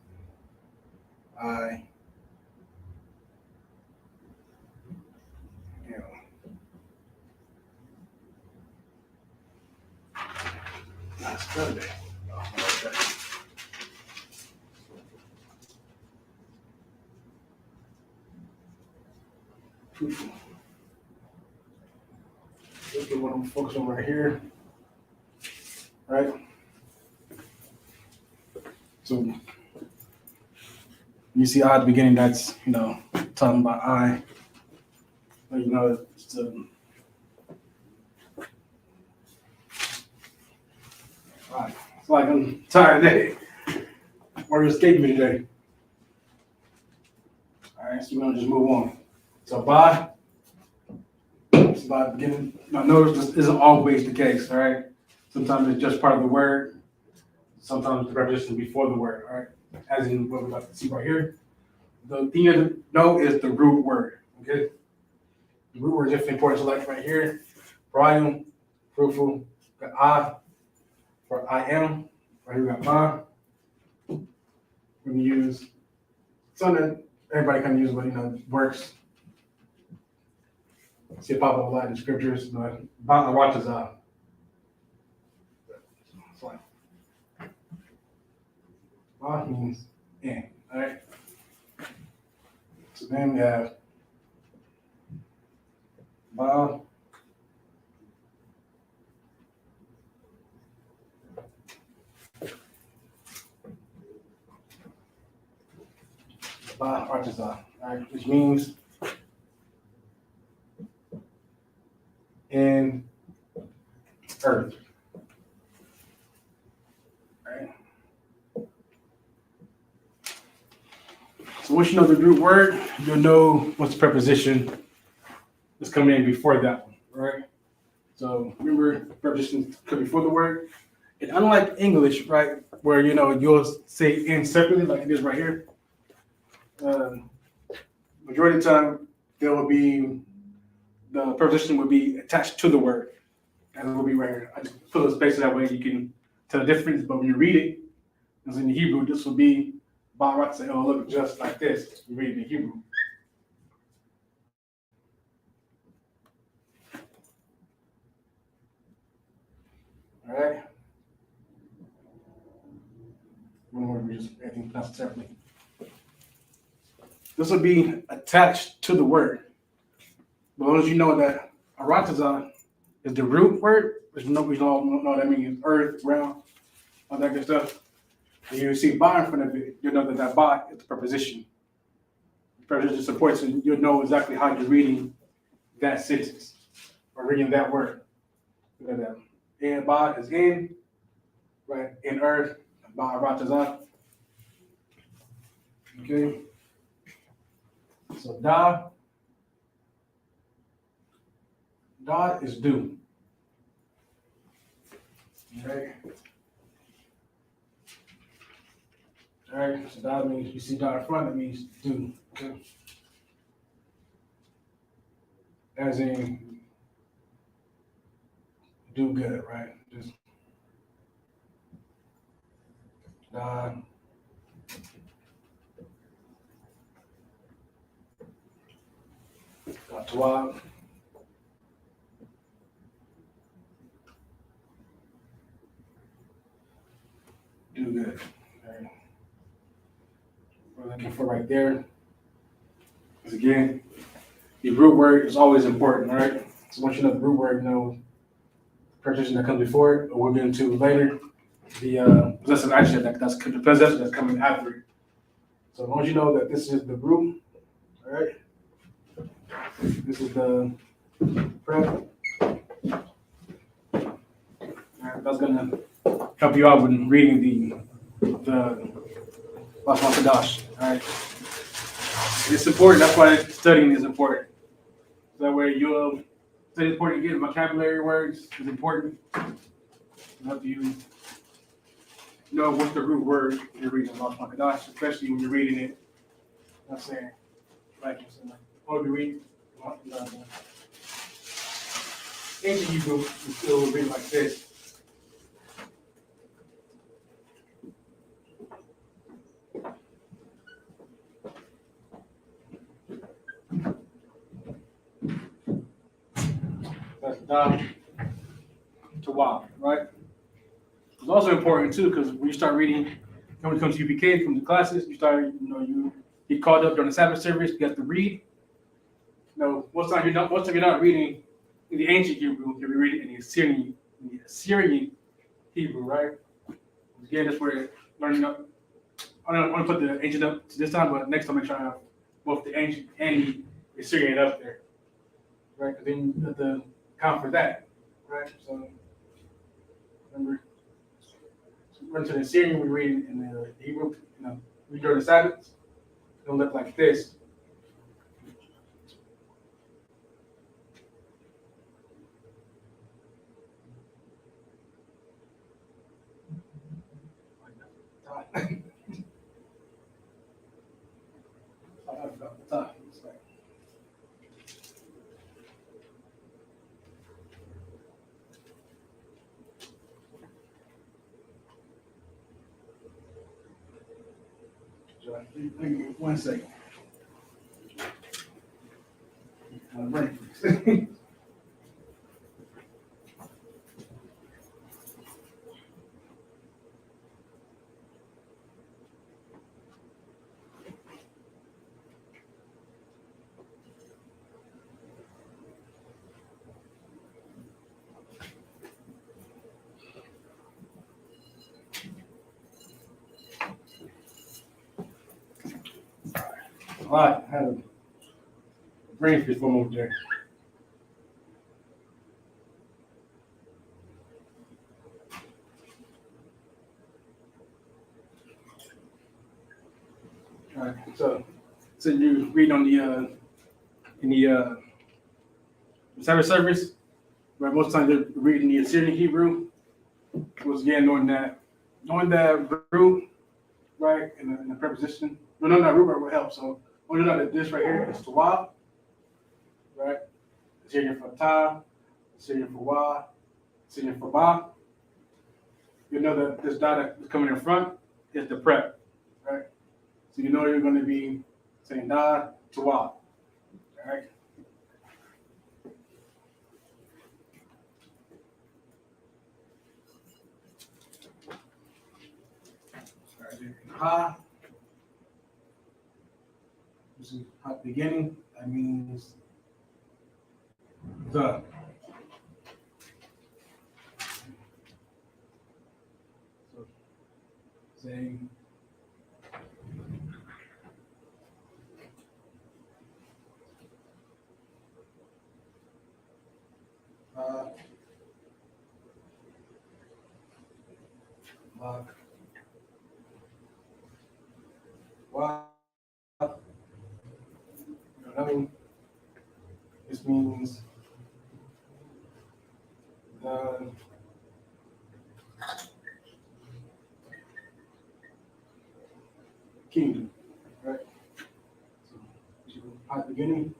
I am. Not spelled it. Oh, okay. Fruitful. This is what I'm focusing on right here, right? So You see I at the beginning, that's, talking about I. But, it's Alright. It's like I'm tired today. Or you're escaping me today. Alright, so we're gonna just move on. So by, it's by the beginning. Now notice this isn't always the case, all right? Sometimes it's just part of the word. Sometimes the preposition before the word, all right? As in what we're about to see right here. The thing you have to know is the root word, okay? The root word is definitely important. So like right here, for I am, fruitful, got I, for I am, right here we got my. We're gonna use something that everybody kind of uses, but works. See it pop up a lot in the scriptures, but I watches out. It's like ba means in, all right? So then we have ba. Ba artisan, all right, which means in earth. Right? So once you know the root word, you'll know what's the preposition that's coming in before that one, right? So remember, prepositions come before the word. And unlike English, right, where you'll say in separately, like it is right here. Majority of the time, the preposition would be attached to the word, and it will be right here. I just put those spaces that way you can tell the difference. But when you read it, as in the Hebrew, this will be Barak say, "Oh, look, just like this." You read it in Hebrew. All right. We just everything pronounced separately. This will be attached to the word. But as long as you know that aratiza is the root word, which we all know that means earth, ground, all that good stuff. And you see ba in front of it, you know that ba is the preposition. The preposition supports it, you'll know exactly how you're reading that sentence or reading that word. Look at that. In ba is in, right? In earth, ba aratiza. Okay. So da is do. Okay. All right. So da means you see da in front, it means do. Okay. As in do good, right? Just da. Toi. Do good. Okay. We're looking for right there. Because again, the root word is always important, right? So once you know the root word, the preposition that comes before it, or we'll get into later, the possessive action that's the possessive that's coming after it. So as long as you know that this is the root, all right? This is the prep. Right, that's gonna help you out when reading the Lashon Kodash. All right, it's important. That's why studying is important. So that way you'll study important. Again, vocabulary words is important. To help you know what's the root word you're reading Lashon Kodash, especially when you're reading it. I'm saying, like you said, or you read ancient Hebrew, you still read like this. That's da to wa, right? It's also important too, because when you start reading, when it comes to UPK, from the classes, you get called up during the Sabbath service, you have to read. Most time you're not reading in the ancient Hebrew, you'll be reading in the Assyrian Hebrew, right? Again, that's where learning I want to put the ancient up this time, but next time make sure I have both the ancient and the Assyrian up there, right? Because then you have to count for that, right? So remember, run to the Assyrian, we read it in the Hebrew, we go to Sabbath, it'll look like this. Give me 1 second. Break. All right, I had a brain freeze for a moment there. All right, so you read on the in the Sabbath service, where most times they're reading the Assyrian Hebrew. Was again knowing that root, right, in the preposition. No, knowing that root word will help. So when you know that this right here is to wa, right? Assyrian for ta, Assyrian for wa, Assyrian for ba. You know that this dot that is coming in front is the prep, right? So you know you're going to be saying da to wa, all right? Ha. This is at the beginning. That means the. So saying lock. Wow. This means the kingdom, right? So at the beginning,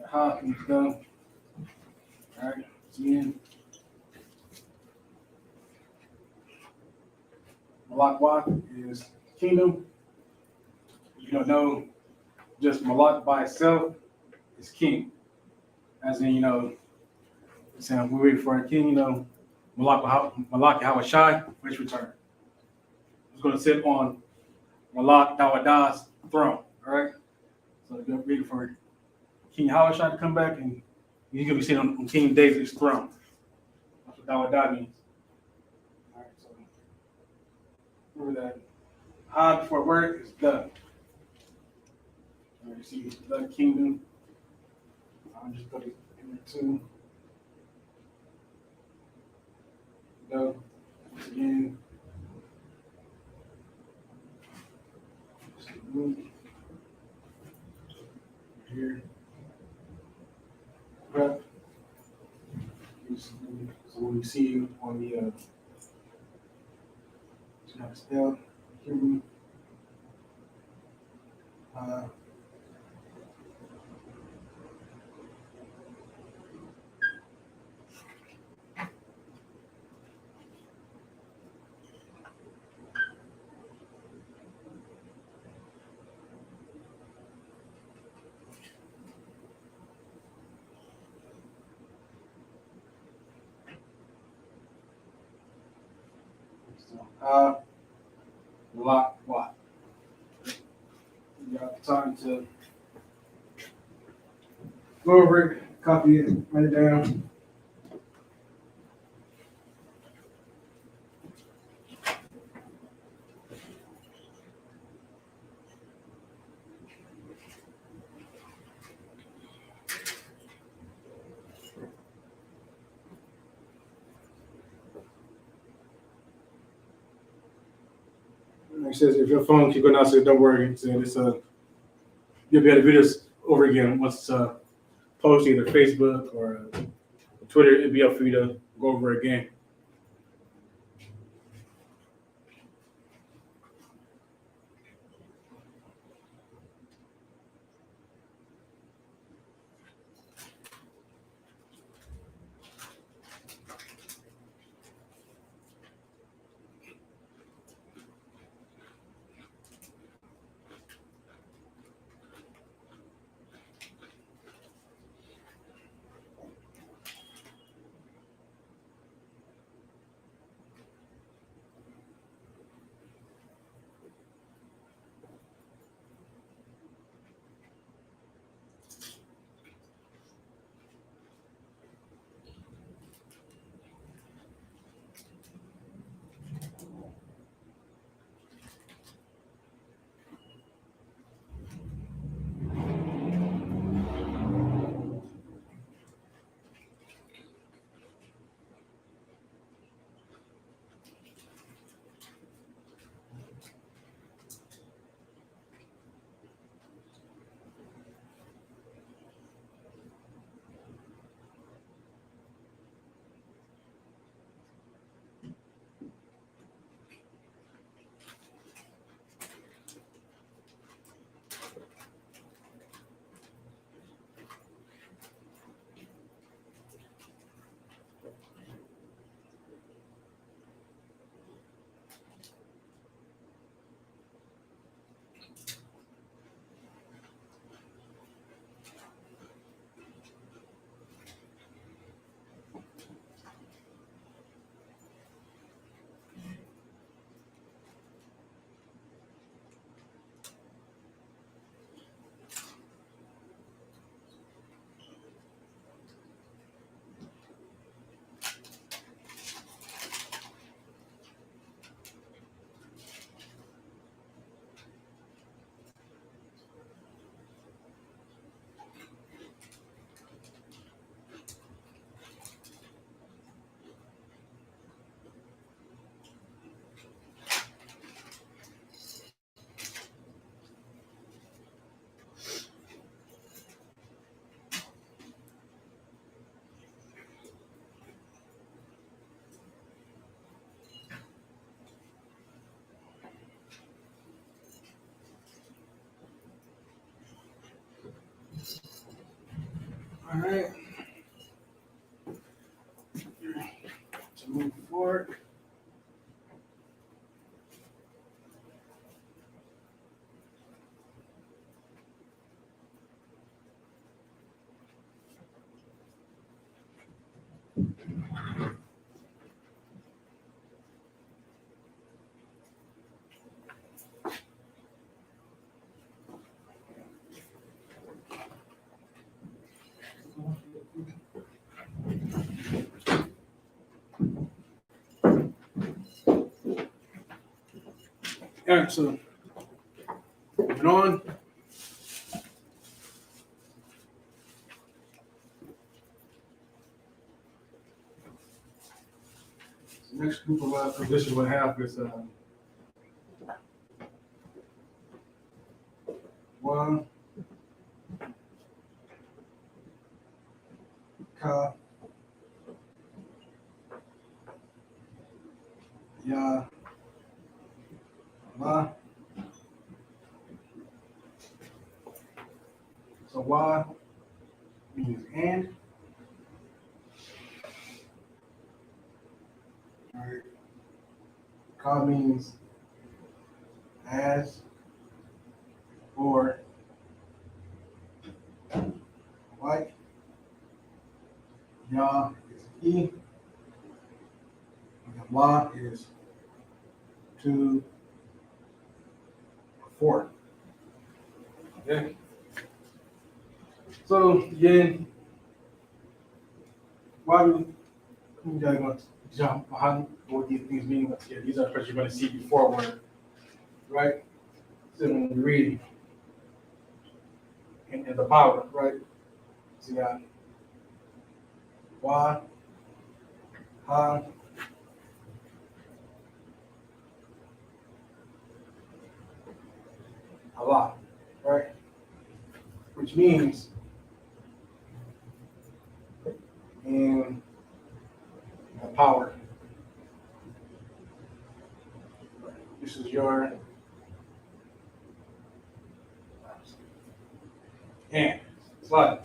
ha means the, all right? So then Malak Wak is kingdom. You don't know, just Malak by itself is king. As in, saying we wait for a king, Malak Hawashai, which return. Who's going to sit on Malak Dawada's throne, all right? So they're waiting for King Hawashai to come back, and he's going to be sitting on King David's throne. That's what Dawada means. All right, so remember that Ha before word is the. All right, you see the kingdom. I'll just put it in there too. The again. Here. Prep. So when you see on the how to spell Hebrew, Lot, what? You got time to go over it, copy it, write it down. It says if your phone keep going out, so don't worry. It said it's you'll be able to view this over again once it's posted either Facebook or Twitter. It'll be up for you to go over again. All right. To move forward. All right, so moving on. The next group of positions we'll have is one, ka, ya, la. So wa means and. All right. Ka means as or like. Ya is he. And la is to for. Okay. So again, why we guys want to jump behind what these things mean once again. These are first you're going to see before word, right? So when we read in the power, right? So you got wa, ha, Allah, right? Which means in the power. This is your hand. Slide.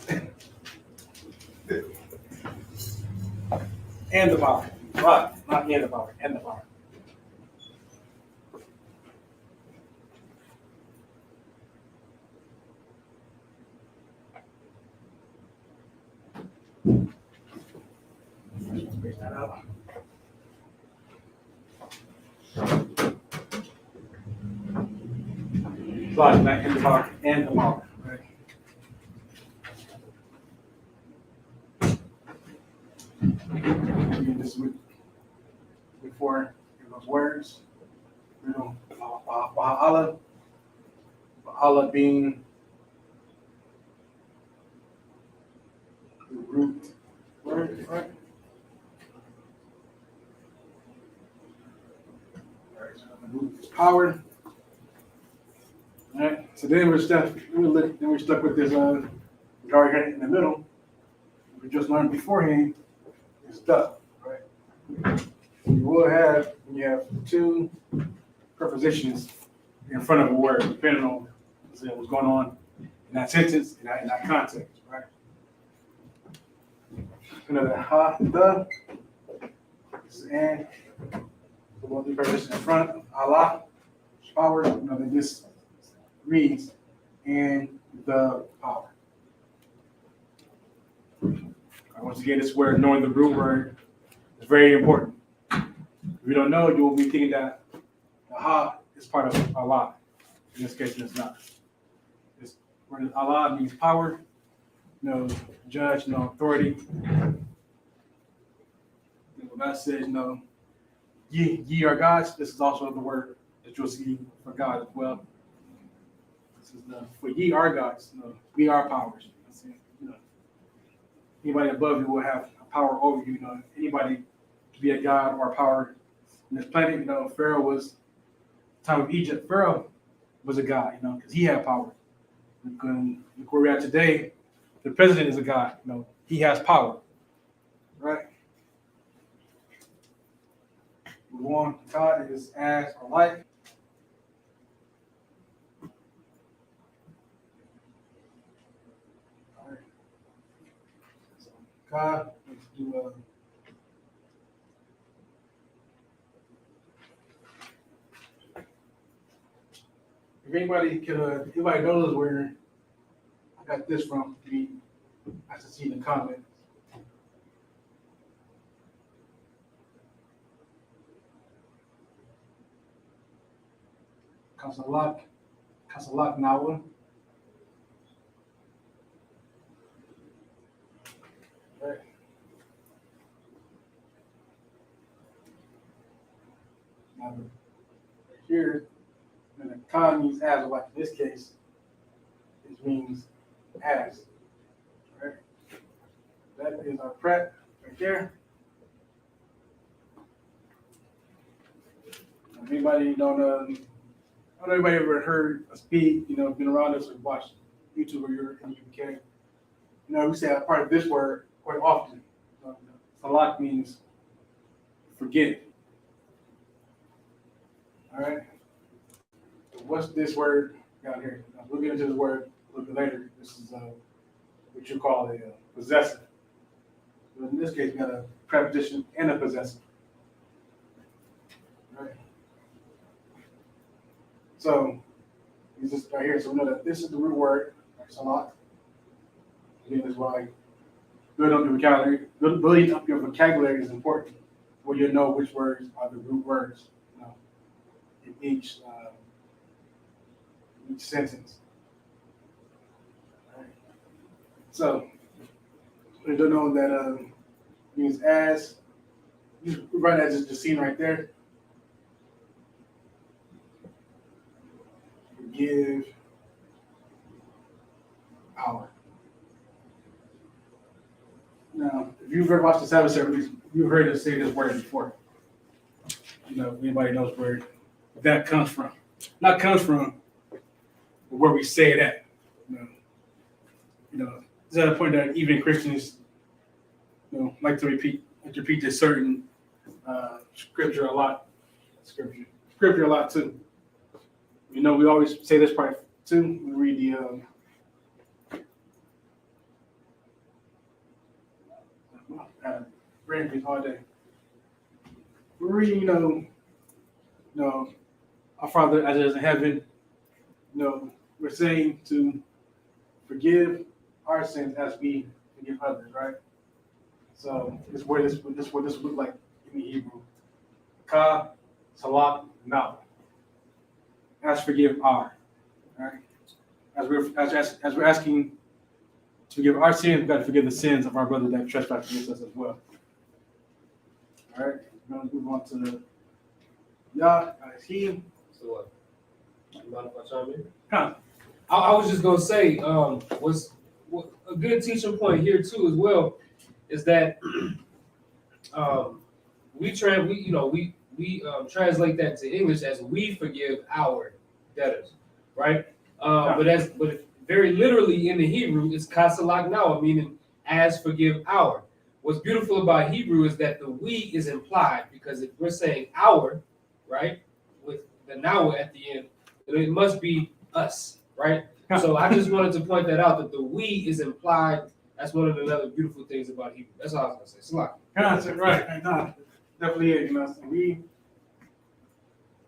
And the power. Right. Not in the power. And the power. Space that out. Slide back in the power. And the power. Right. Again, this is before those words. You know, Allah being the root word, right? Alright, so the root is power. Alright, so then we're stuck with this guard here in the middle. We just learned beforehand is the, right? You will have when you have two prepositions in front of a word, depending on what's going on in that sentence, in that context, right? Another ha, the, this is and, the one preposition in front of Allah, power, another this reads, and the power. Once again, this word, knowing the root word, is very important. If you don't know, you will be thinking that the ha is part of Allah. In this case, it's not. This word Allah means power, no judge, no authority. And when God says, ye are gods, this is also the word that you'll see for God as well. This is for ye are gods, we are powers. That's it, Anybody above you will have power over you. Anybody to be a god or a power in this planet. Pharaoh was time of Egypt. Pharaoh was a god, because he had power. Look where we're at today. The president is a god. He has power, right? Move on. God is as or like. All right. So God, let's do if anybody knows where I got this from, you have to see in the comments. Kasalak Nawa. Right. Now, here, when the ka means as, like in this case, it means as. Right? That is our prep right there. If anybody don't everybody ever heard us speak, been around us or watched YouTube or you're in the UK. We say a part of this word quite often. Salak means forget. All right. So what's this word down here? We'll get into this word a little bit later. This is what you call a possessive. But in this case, we got a preposition and a possessive. Right. So this is right here. So we know that this is the root word, salak. Again, that's why building up your vocabulary is important, where you know which words are the root words, in each sentence. All right. So you don't know that means as. Just write that as the scene right there. Give power. Now, if you've ever watched the Sabbath service, you've heard us say this word before. Anybody knows where that comes from. Not comes from, where we say it at. Is that a point that even Christians, like to repeat this certain scripture a lot. Scripture a lot too. We always say this part too. We read the brain all day. We're reading, our Father as it is in heaven. We're saying to forgive our sins as we forgive others, right? So this is what this look like in the Hebrew. Ka, salak, now. As forgive our, right? As we're asking to forgive our sins, we've got to forgive the sins of our brother that trespassed against us as well. All right, we're gonna move on to the Yah, he. So what? You mind if I chime in? Huh. I was just gonna say, was a good teaching point here too as well is that we translate that to English as we forgive our debtors, right? But very literally in the Hebrew, it's kasalak nawa, meaning as forgive our. What's beautiful about Hebrew is that the we is implied, because if we're saying our, right, with the nawa at the end, then it must be us, right? So I just wanted to point that out, that the we is implied. That's one of the other beautiful things about Hebrew. That's all I was gonna say. Salak. Right. No, definitely is. So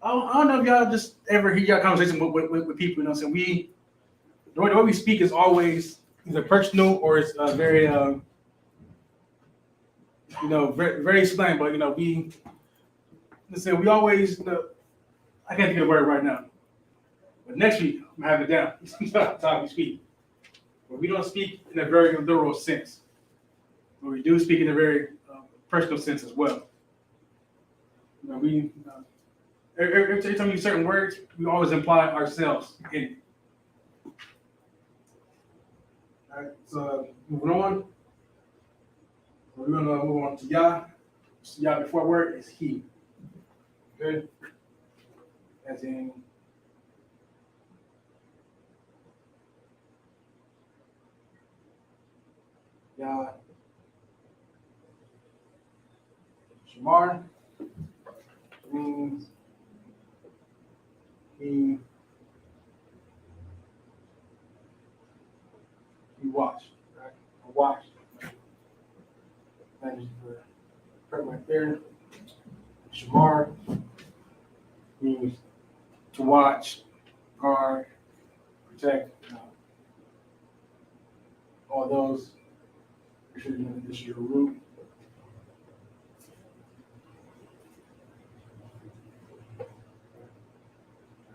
I don't know if y'all just ever hear y'all conversation with people. So the way we speak is always either personal or it's very very, very slang. But we always I can't think of the word right now. But next week I'm gonna have it down. That's how we speak. But we don't speak in a very literal sense. But we do speak in a very personal sense as well. Every time we use certain words, we always imply ourselves in it. All right, so moving on. We're gonna move on to Yah. Yah before word is he. Good. As in Yah. Shamar means he watched, right? Watched. That is the right there. Shamar means to watch, guard, protect. All those. This is your root.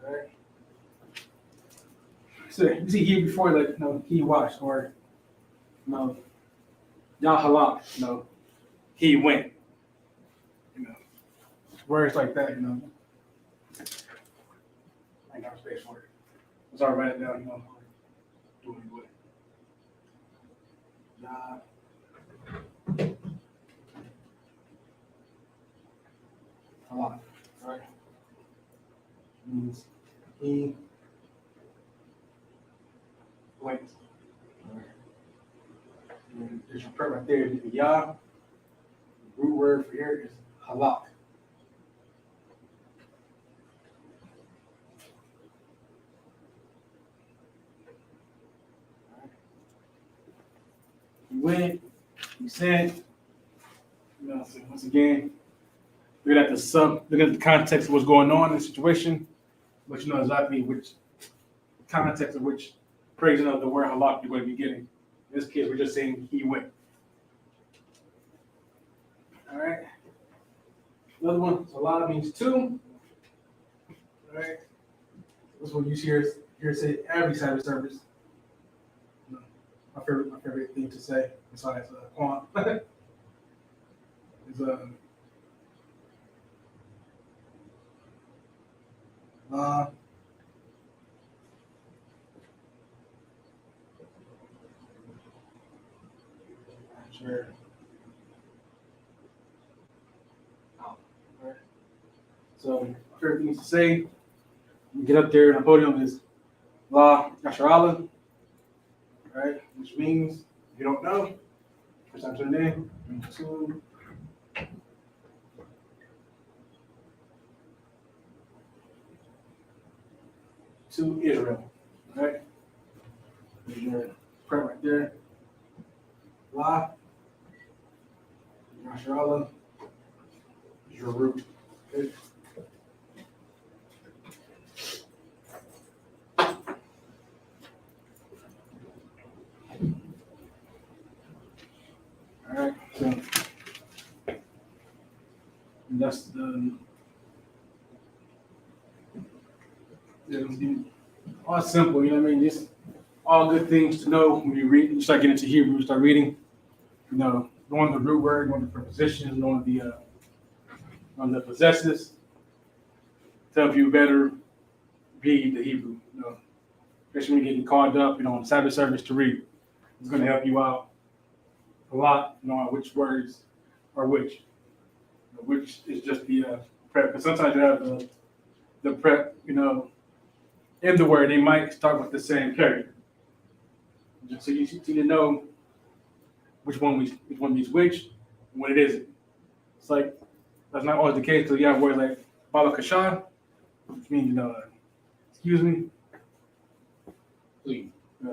All right. So you see here before, like he watched, or Yahalak, he went. Words like that, I ain't got space for it. Let's all write it down, do it anyway. Yahalak, right? Means he went. And there's your part right there, the Yah. The root word for here is halak. He went, he sent. So once again, look at the context of what's going on in the situation, but you know exactly which context of which phrasing of the word halak you're going to be getting. In this case, we're just saying he went. All right. Another one, salah means two. All right. This one you hear say every Sabbath service. My favorite thing to say besides Quan is sure. So my favorite things to say, you get up there on the podium is La Nasrallah, right? Which means, if you don't know, first time tuned in, to Israel, right? There's your prayer right there. La Nasrallah is your root. Okay? All right, so that's the all simple, you know what I mean? Just all good things to know when you read, you start getting into Hebrew, you start reading, you know, knowing the root word, knowing the prepositions, knowing the possessives, to help you better read the Hebrew, you know, especially when you're getting called up, you know, on Sabbath service to read. It's going to help you out a lot, knowing which words are which is just the prep. Because sometimes you have the prep, you know, in the word, they might start with the same character. So you need to know which one means which, and when it isn't. It's like that's not always the case. So you have words like balakasha, which means, you know, excuse me, Please.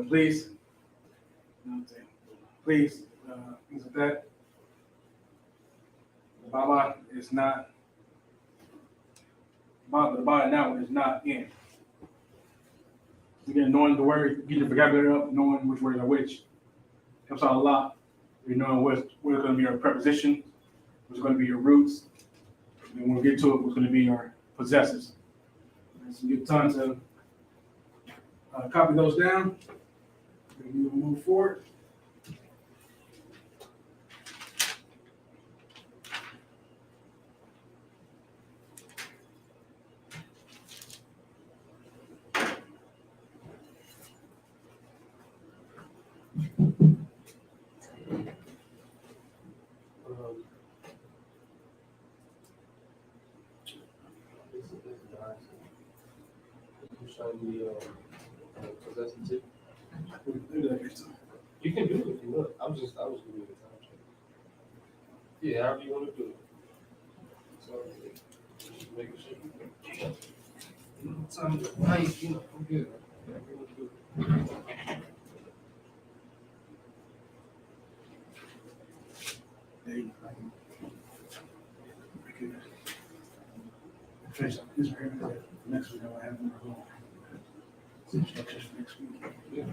please, you know what I'm saying? Please, things like that. The Baba is not. The Baba now is not in. Again, knowing the word, getting your vocabulary up, knowing which words are which, helps out a lot. You know what's going to be your preposition, what's going to be your roots, and when we get to it, what's going to be your possessors. And so you get time to copy those down. We will move forward. You can do it if you want. I was giving you the time check. Yeah, however you want to do it. So, just making sure. Time to nice, you know, I'm good. However you want to do it. Finish up this right here. Next week I'll have more instructions for next week. Yeah.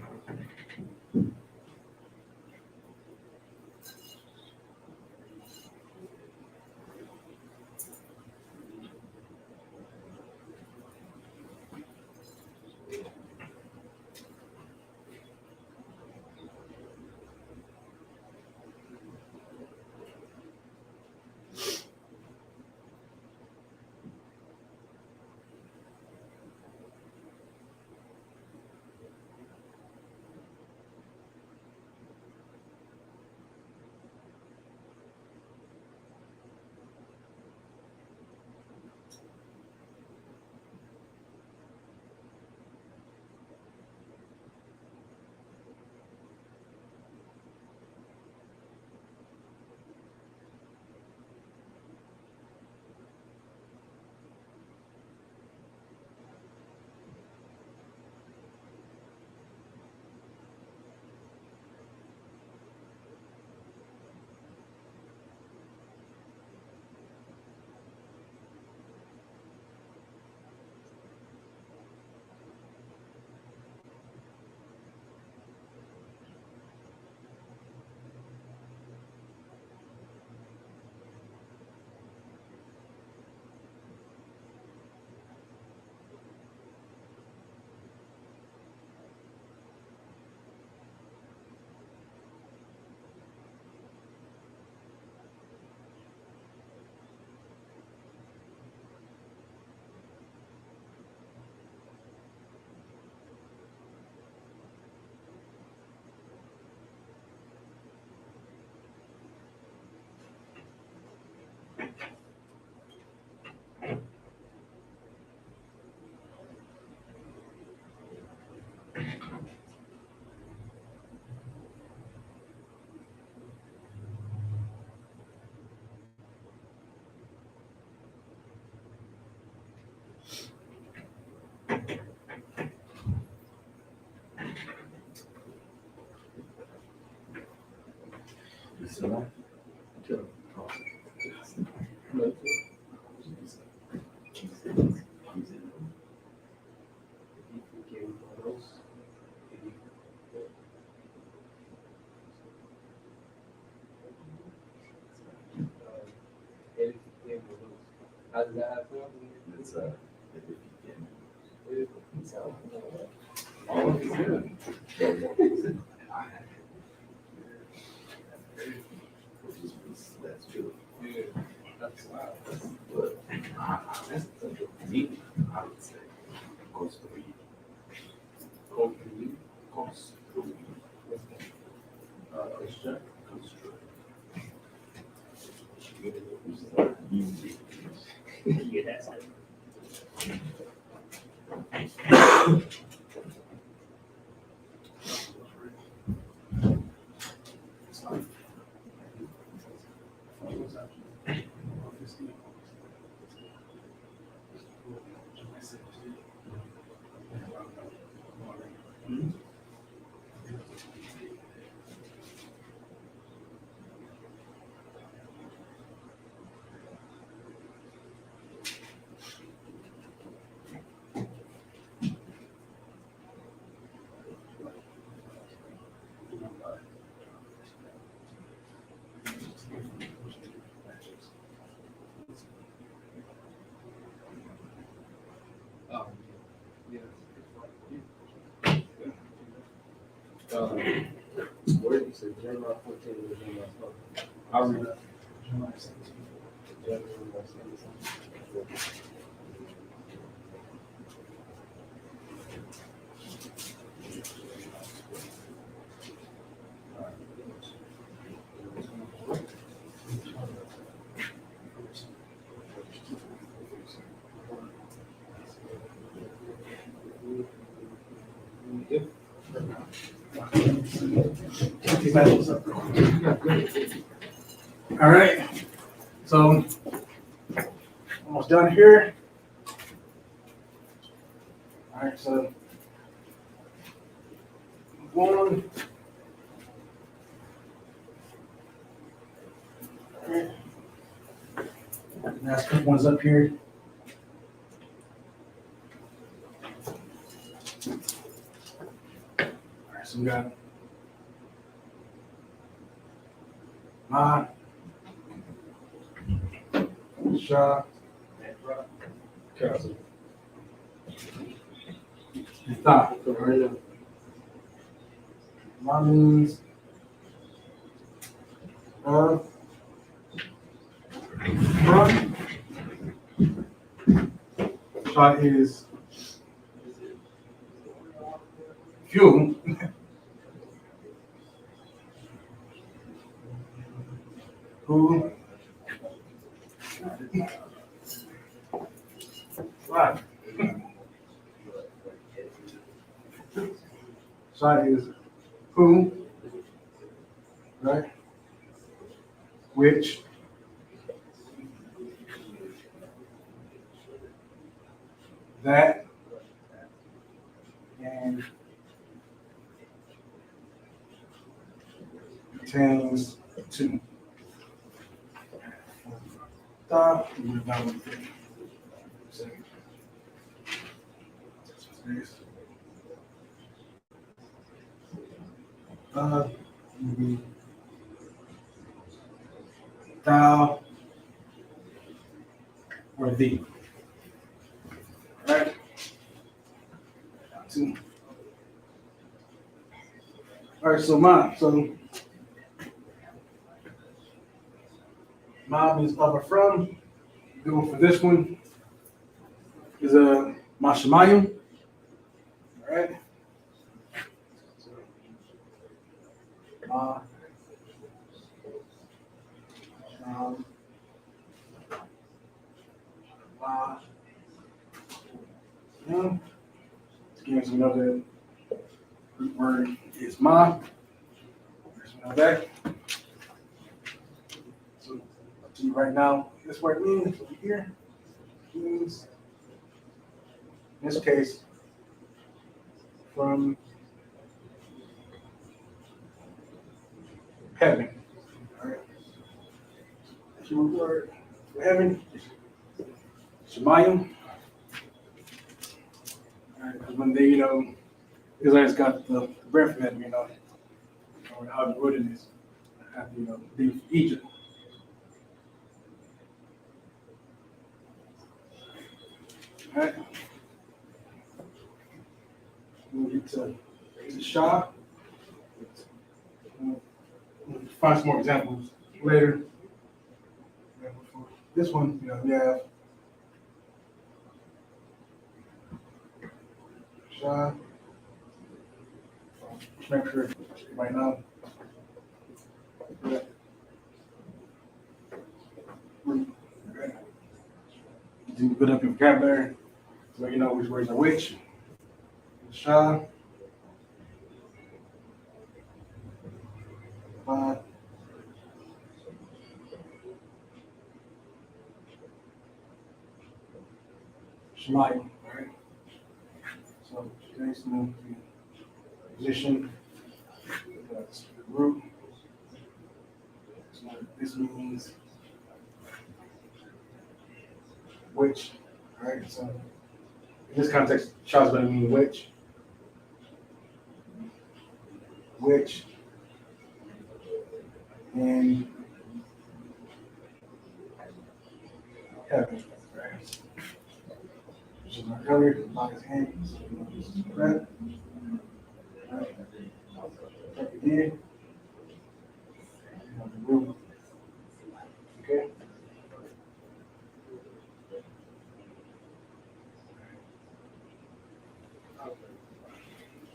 How does that happen? It's all of it's good. That's true. Yeah, that's wild. But that's me, I would say. Construir. Construir. Construct. Yeah, that's it. Oh, yeah. Where you say Jeremiah 14 or Jeremiah 12? I'll read it. Jeremiah 17. Yep. All right. So almost done here. All right. So one. All right. Last couple ones up here. All right. So we got Ma, Sha, Castle. and Tha. Ma means front. Sha is fuel. Who? Right. Sha is who, right? Which, that, and pertains to. Stop. Maybe thou or thee. Right? Two. All right, so ma means of or from. Good one for this one is ma shemayim. All right. Ma. Ma. Yeah. Again, so we know that root word is ma. So we know that. So up to you right now. This word means over here. Means in this case from heaven. All Root word for heaven. Shemayim. Alright, because when they, Israelites got the bread from heaven, or out in the wilderness, after, leave Egypt. Alright. We'll get to Shah. We'll find some more examples later. This one, we have Shah. Just make sure everybody know. Okay. You build up your vocabulary so you know which words are which. Shah. Shemayim, all right? So today's new position, that's root. So this means which, all right? So in this context, Shah is going to mean which, and heaven, right? Which is my earlier, by his hands, right? Right. Again, the root. Okay.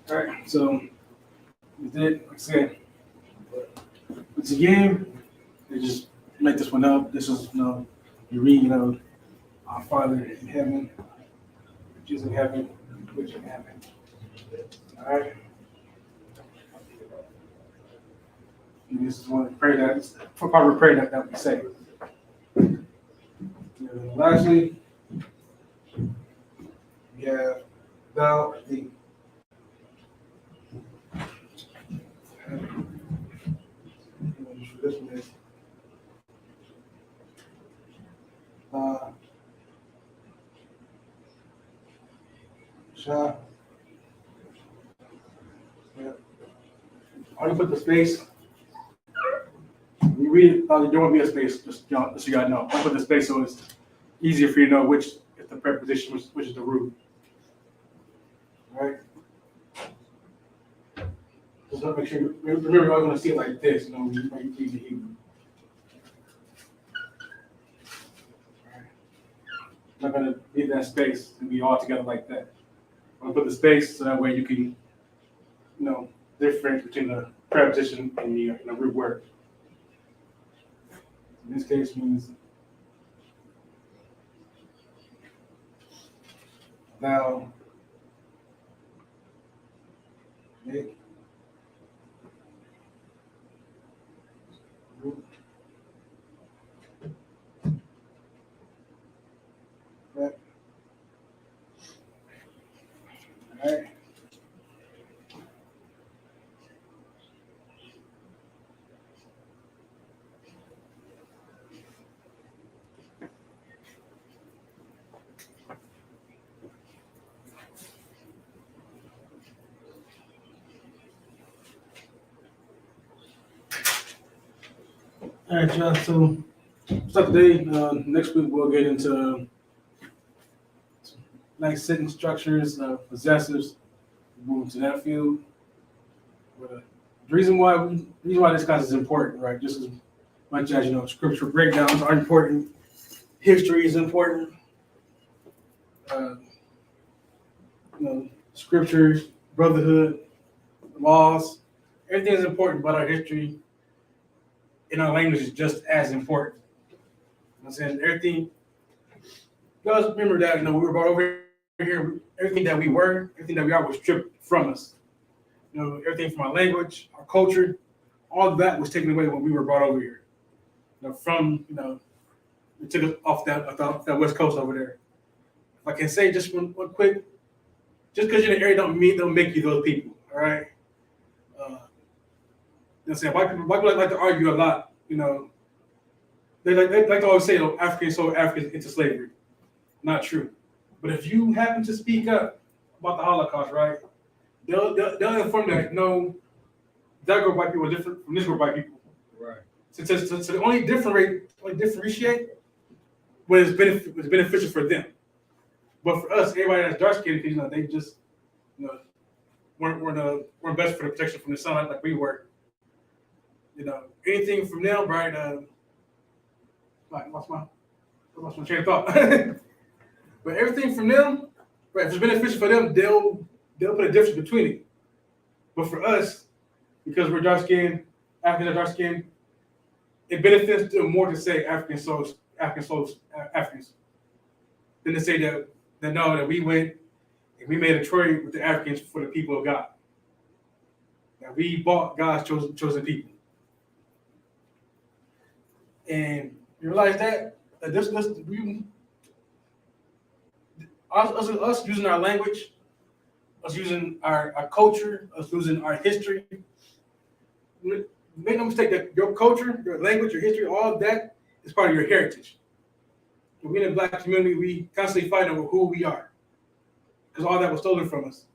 All right, so we did, like I said, once again, they just make this one up. This is, you read, our Father in heaven, which is in heaven, which is in heaven. All right. And this is one of the prayer that, for part of the prayer that we say. And lastly, we have thou, thee. This one is Shah. Yeah. All you put the space. You read it, there won't be a space, just so you gotta know. I put the space so it's easier for you to know which is the preposition, which is the root. All right. Just make sure, remember, you're always gonna see it like this, when you read the Hebrew. I'm not gonna leave that space and be all together like that. I'm gonna put the space so that way you can, differentiate between the preposition and the root word. In this case means thou, okay. Root. Right. All right. All right, y'all. So, today, next week we'll get into nice sentence structures, possessives. Move to that field. But, the reason why this class is important, right? Just as much as scripture breakdowns are important, history is important. Scriptures, brotherhood, laws, everything is important, but our history in our language is just as important. I'm saying everything. Guys, remember that we were brought over here. Everything that we were, everything that we are, was stripped from us. Everything from our language, our culture, all of that was taken away when we were brought over here. We took us off that west coast over there. If I can say just one quick, just because you're in the area don't make you those people. All right. I'm saying white people like to argue a lot. they like to always say, Africans sold Africans into slavery. Not true. But if you happen to speak up about the Holocaust, right, they'll inform that no, that group of white people are different from this group of white people. Right. So the only differentiate what is beneficial for them. But for us, everybody that's dark skinned, because they just weren't best for the protection from the sun like we were. Anything from them, right? Lost my train of thought. But everything from them, right? If it's beneficial for them, they'll put a difference between it. But for us, because we're dark skinned, Africans are dark skinned, it benefits them more to say Africans than to say that no, that we went and we made a treaty with the Africans for the people of God. That we bought God's chosen people. And you realize that us using our language, us using our culture, us using our history. Make no mistake that your culture, your language, your history, all of that is part of your heritage. And we in the Black community, we constantly fight over who we are, because all that was stolen from us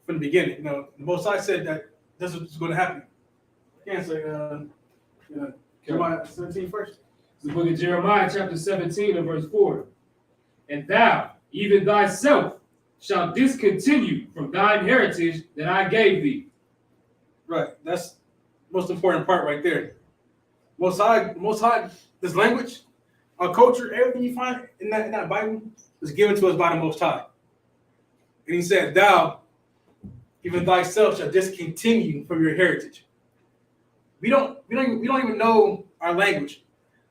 from the beginning. The Most High said that this was going to happen. I can't say, Jeremiah 17 first. The book of Jeremiah, chapter 17, and verse 4. And thou, even thyself, shalt discontinue from thine heritage that I gave thee. Right. That's the most important part right there. Most High, this language, our culture, everything you find in that Bible is given to us by the Most High. And he said, thou, even thyself, shall discontinue from your heritage. We don't even know our language.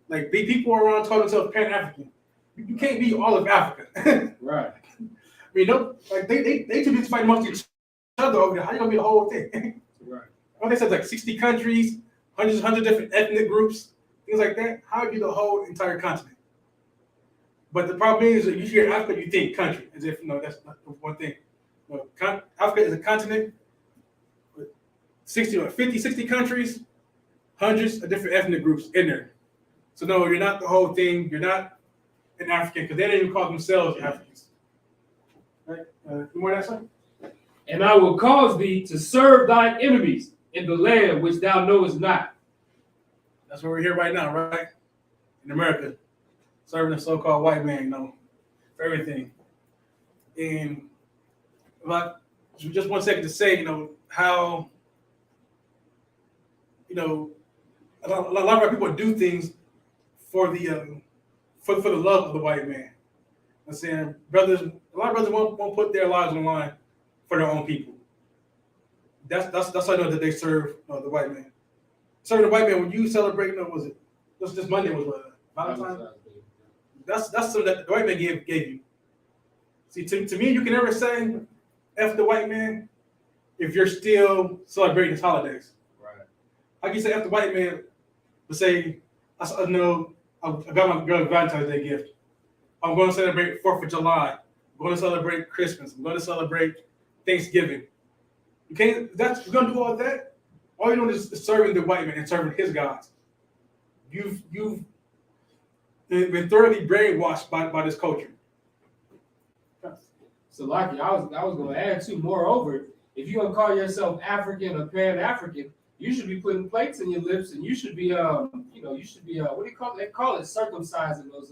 Like people around talking themselves Pan-African. You can't be all of Africa. Right. They two people fight amongst each other over there. How you gonna be the whole thing? Right. Well, they said like 60 countries, hundreds of different ethnic groups, things like that. How would you the whole entire continent? But the problem is that you hear Africa, you think country, as if that's not one thing. Africa is a continent with 60 countries, hundreds of different ethnic groups in there. So no, you're not the whole thing. You're not an African, because they didn't even call themselves Africans. Right? More of that, sir? And I will cause thee to serve thine enemies in the land which thou knowest not. That's what we're here right now, right? In America, serving the so-called white man, for everything. And just 1 second to say, how, a lot of our people do things for the love of the white man. I'm saying a lot of brothers won't put their lives on the line for their own people. That's how I know that they serve the white man. Serving the white man, when you celebrate, this Monday was Valentine's. That's something that the white man gave you. See, to me, you can never say F the white man if you're still celebrating his holidays. Right. How can you say F the white man, but say, I got my girl a Valentine's Day gift. I'm going to celebrate 4th of July. I'm going to celebrate Christmas. I'm going to celebrate Thanksgiving. You're going to do all that? All you're doing is serving the white man and serving his gods. You've been thoroughly brainwashed by this culture. So, Lucky, I was going to add too. Moreover, if you're going to call yourself African or Pan-African, you should be putting plates in your lips, and you should be, what do you call it? They call it circumcising those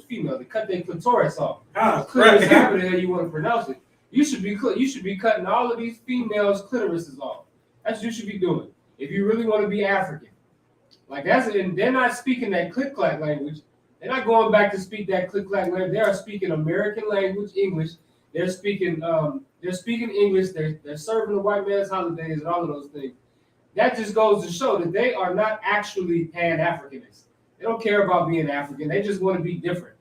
females. They cut their clitoris off. Clitoris, however the hell you want to pronounce it. You should be cutting all of these females' clitorises off. That's what you should be doing if you really want to be African. Like and they're not speaking that click-clack language. They're not going back to speak that click-clack language. They are speaking American language, English. They're speaking English. They're serving the white man's holidays and all of those things. That just goes to show that they are not actually Pan-Africanists. They don't care about being African. They just want to be different.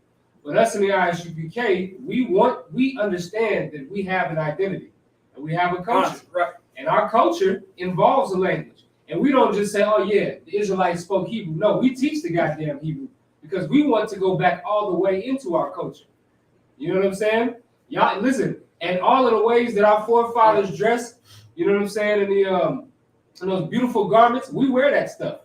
But us in the ISUPK, we understand that we have an identity and we have a culture. Right. And our culture involves a language. And we don't just say, oh yeah, the Israelites spoke Hebrew. No, we teach the goddamn Hebrew because we want to go back all the way into our culture. You know what I'm saying? Y'all listen, and all of the ways that our forefathers dressed, you know what I'm saying, in those beautiful garments, we wear that stuff.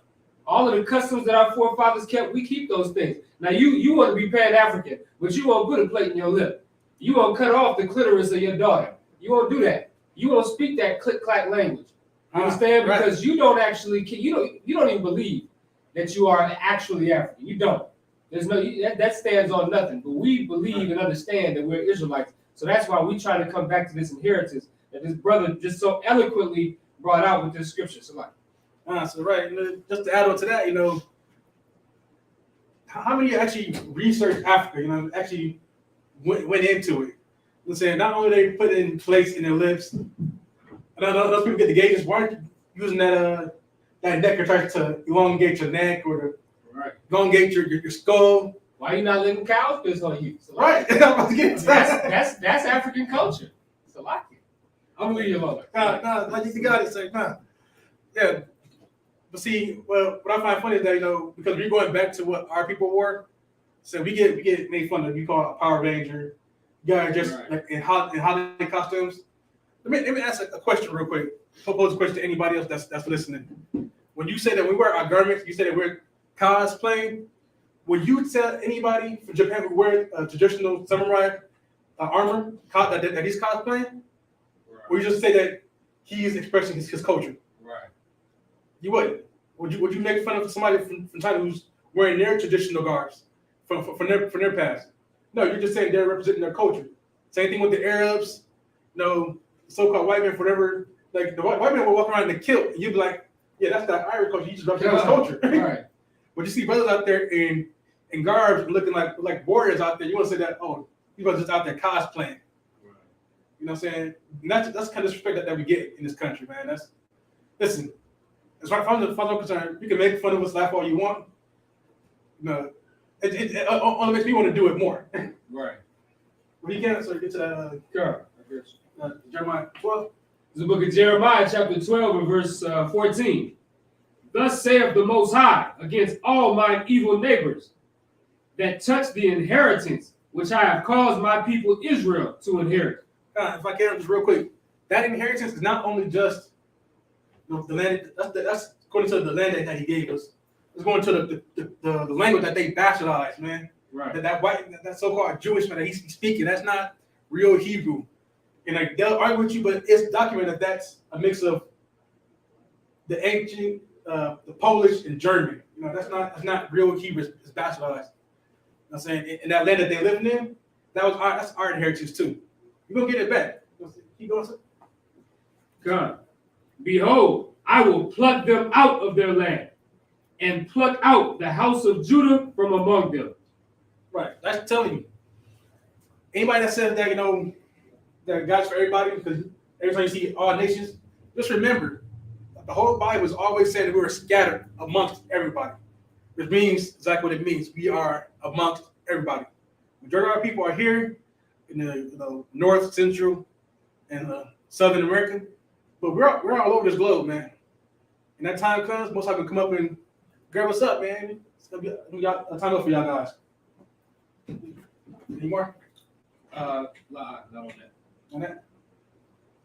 All of the customs that our forefathers kept, we keep those things. Now you want to be Pan-African, but you won't put a plate in your lip. You won't cut off the clitoris of your daughter. You won't do that. You won't speak that click-clack language. You understand? Right. Because you don't actually, you don't even believe that you are actually African. You don't. There's no, that stands on nothing. But we believe and understand that we're Israelites. So that's why we try to come back to this inheritance that this brother just so eloquently brought out with this scripture. So like, So right, just to add on to that, how many actually researched Africa? Actually went into it. I'm saying not only they put in place in their lips, and those people get the gauges. Why aren't you using that nectar to elongate your neck or to elongate your skull? Why you not letting cows piss on you? So Right, I'm about to get to that. That's African culture. So like it. I'm gonna leave you alone. Like you got it, say yeah. But see, well, what I find funny is that because we're going back to what our people wore, so we get made fun of. We call it a Power Ranger. You guys just like in holiday costumes. Let me ask a question real quick. Pose a question to anybody else that's listening. When you say that we wear our garments, you say that we're cosplaying. Would you tell anybody from Japan who wear traditional samurai armor that he's cosplaying? Or you just say that he is expressing his culture? Right. You wouldn't. Would you make fun of somebody from China who's wearing their traditional garbs from their past? No, you're just saying they're representing their culture. Same thing with the Arabs, so-called white men, whatever. Like the white men will walk around in a kilt, and you'd be like, yeah, that's that Irish culture. You just represent his culture. Right. But you see brothers out there in garbs looking like warriors out there. You want to say that, oh, you guys just out there cosplaying. Right. You know what I'm saying? And that's kind of disrespect that we get in this country, man. Listen. As far as I'm concerned, you can make fun of us, laugh all you want. It only makes me want to do it more. Right. Well, you can't get to that. Sure. Jeremiah 12. It's the book of Jeremiah, chapter 12, and verse 14. Thus saith the Most High against all my evil neighbors that touch the inheritance which I have caused my people Israel to inherit. If I can, just real quick, that inheritance is not only just the land. That's according to the land that he gave us. It's going to the language that they bastardized, man. Right. That so-called Jewish man that he's speaking, that's not real Hebrew. And like they'll argue with you, but it's documented that that's a mix of the ancient, the Polish and German. That's not real Hebrew. It's bastardized. You know what I'm saying? In that land that they living in, that's our inheritance too. You're gonna get it back. Keep going, sir. God, behold, I will pluck them out of their land and pluck out the house of Judah from among them. Right. That's telling you. Anybody that says that, that God's for everybody, because every time you see all nations, just remember, the whole Bible is always saying that we were scattered amongst everybody, which means exactly what it means. We are amongst everybody. Majority of our people are here in the North, Central, and Southern America, but we're all over this globe, man. And that time comes, most likely come up and grab us up, man. It's gonna be a time up for y'all guys. Any more? Not on that. On that?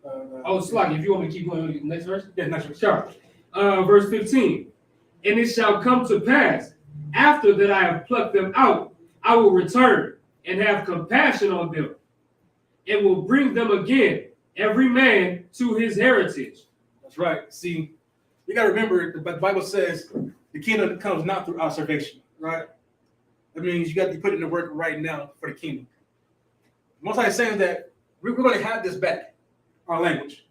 Sluggy, if you want me to keep going, next verse? Yeah, next verse. Sure. Verse 15. And it shall come to pass, after that I have plucked them out, I will return and have compassion on them, and will bring them again, every man to his heritage. That's right. See, you got to remember, the Bible says the kingdom comes not through observation, right? That means you got to put in the work right now for the kingdom. Most I'm saying that we're going to have this back. Our language,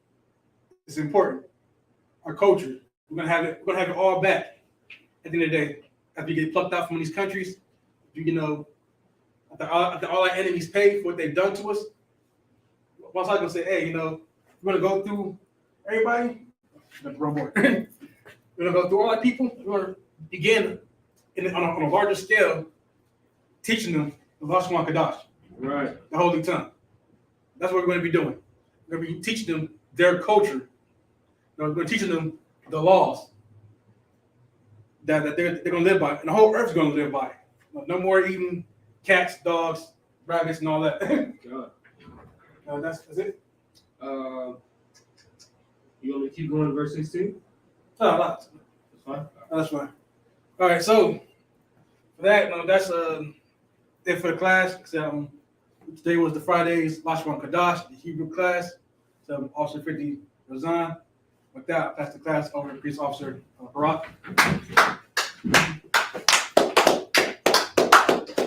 it's important. Our culture, we're going to have it. We're going to have it all back. At the end of the day, after we get plucked out from these countries, after all our enemies pay for what they've done to us, once I'm going to say, hey, we're going to go through everybody. We're going to go through all our people. We're going to begin on a larger scale, teaching them the Lashon Kadash, Right. the Holy Tongue. That's what we're going to be doing. We're going to be teaching them their culture. We're going to be teaching them the laws that they're going to live by, and the whole earth's going to live by. No more eating cats, dogs, rabbits, and all that. God. That's it. You want me to keep going to verse 16? No, That's fine. that's fine. All right, so for that, that's it for the class. Today was the Friday's Lashwan Kadash, the Hebrew class. So Officer 50 Razan. With that, I'll pass the class over to Police Officer Barack.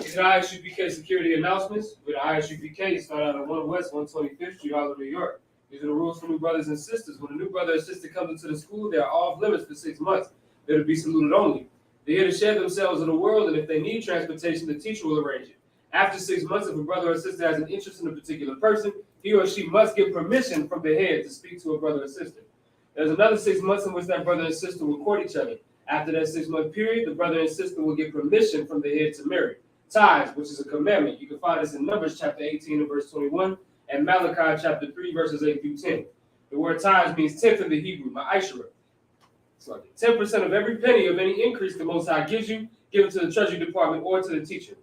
These are ISUPK security announcements. With ISUPK, start out at 1 West 125th Street, Harlem, New York. These are the rules for new brothers and sisters. When a new brother or sister comes into the school, they are off limits for 6 months. They're to be saluted only. They're here to share themselves in the world, and if they need transportation, the teacher will arrange it. After 6 months, if a brother or sister has an interest in a particular person, he or she must get permission from the head to speak to a brother or sister. There's another 6 months in which that brother and sister will court each other. After that 6-month period, the brother and sister will get permission from the head to marry. Tithes, which is a commandment. You can find this in Numbers chapter 18 and verse 21, and Malachi chapter 3, verses 8 through 10. The word tithes means tenth in the Hebrew, ma'ashra. So 10% of every penny of any increase the Most High gives you, given to the Treasury Department or to the teacher.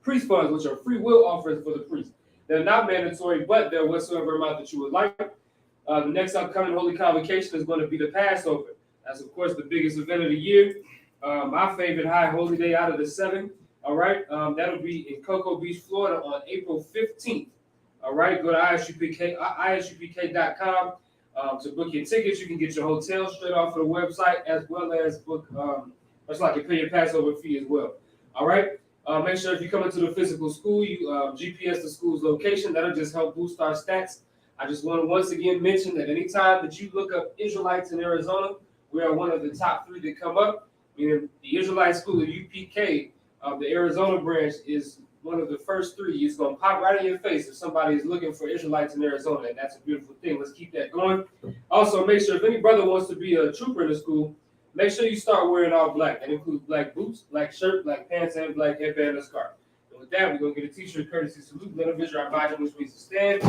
Priest funds, which are free will offerings for the priest. They're not mandatory, but they're whatsoever amount that you would like. The next upcoming Holy Convocation is going to be the Passover. That's, of course, the biggest event of the year. My favorite high holy day out of the 7. All right, that'll be in Cocoa Beach, Florida on April 15th. All right, go to isupk.com to book your tickets. You can get your hotel straight off of the website, as well as book, that's like you pay your Passover fee as well. All right, make sure if you come into the physical school, you GPS the school's location. That'll just help boost our stats. I just want to once again mention that anytime that you look up Israelites in Arizona, we are one of the top 3 that come up. Meaning the Israelite school at UPK, the Arizona branch, is one of the first 3. It's going to pop right in your face if somebody is looking for Israelites in Arizona, and that's a beautiful thing. Let's keep that going. Also, make sure if any brother wants to be a trooper in the school, make sure you start wearing all black. That includes black boots, black shirt, black pants, and black headband and scarf. And with that, we're going to get a t-shirt courtesy salute. Let us visit our Bible, which means to stand.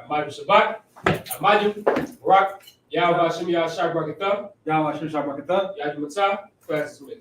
Amadu Shabbat, Amadu, Barak, Yahweh Hashem Yahshua Barakatah, Yahweh Hashem Shabbat. Yahweh Matah, class is with.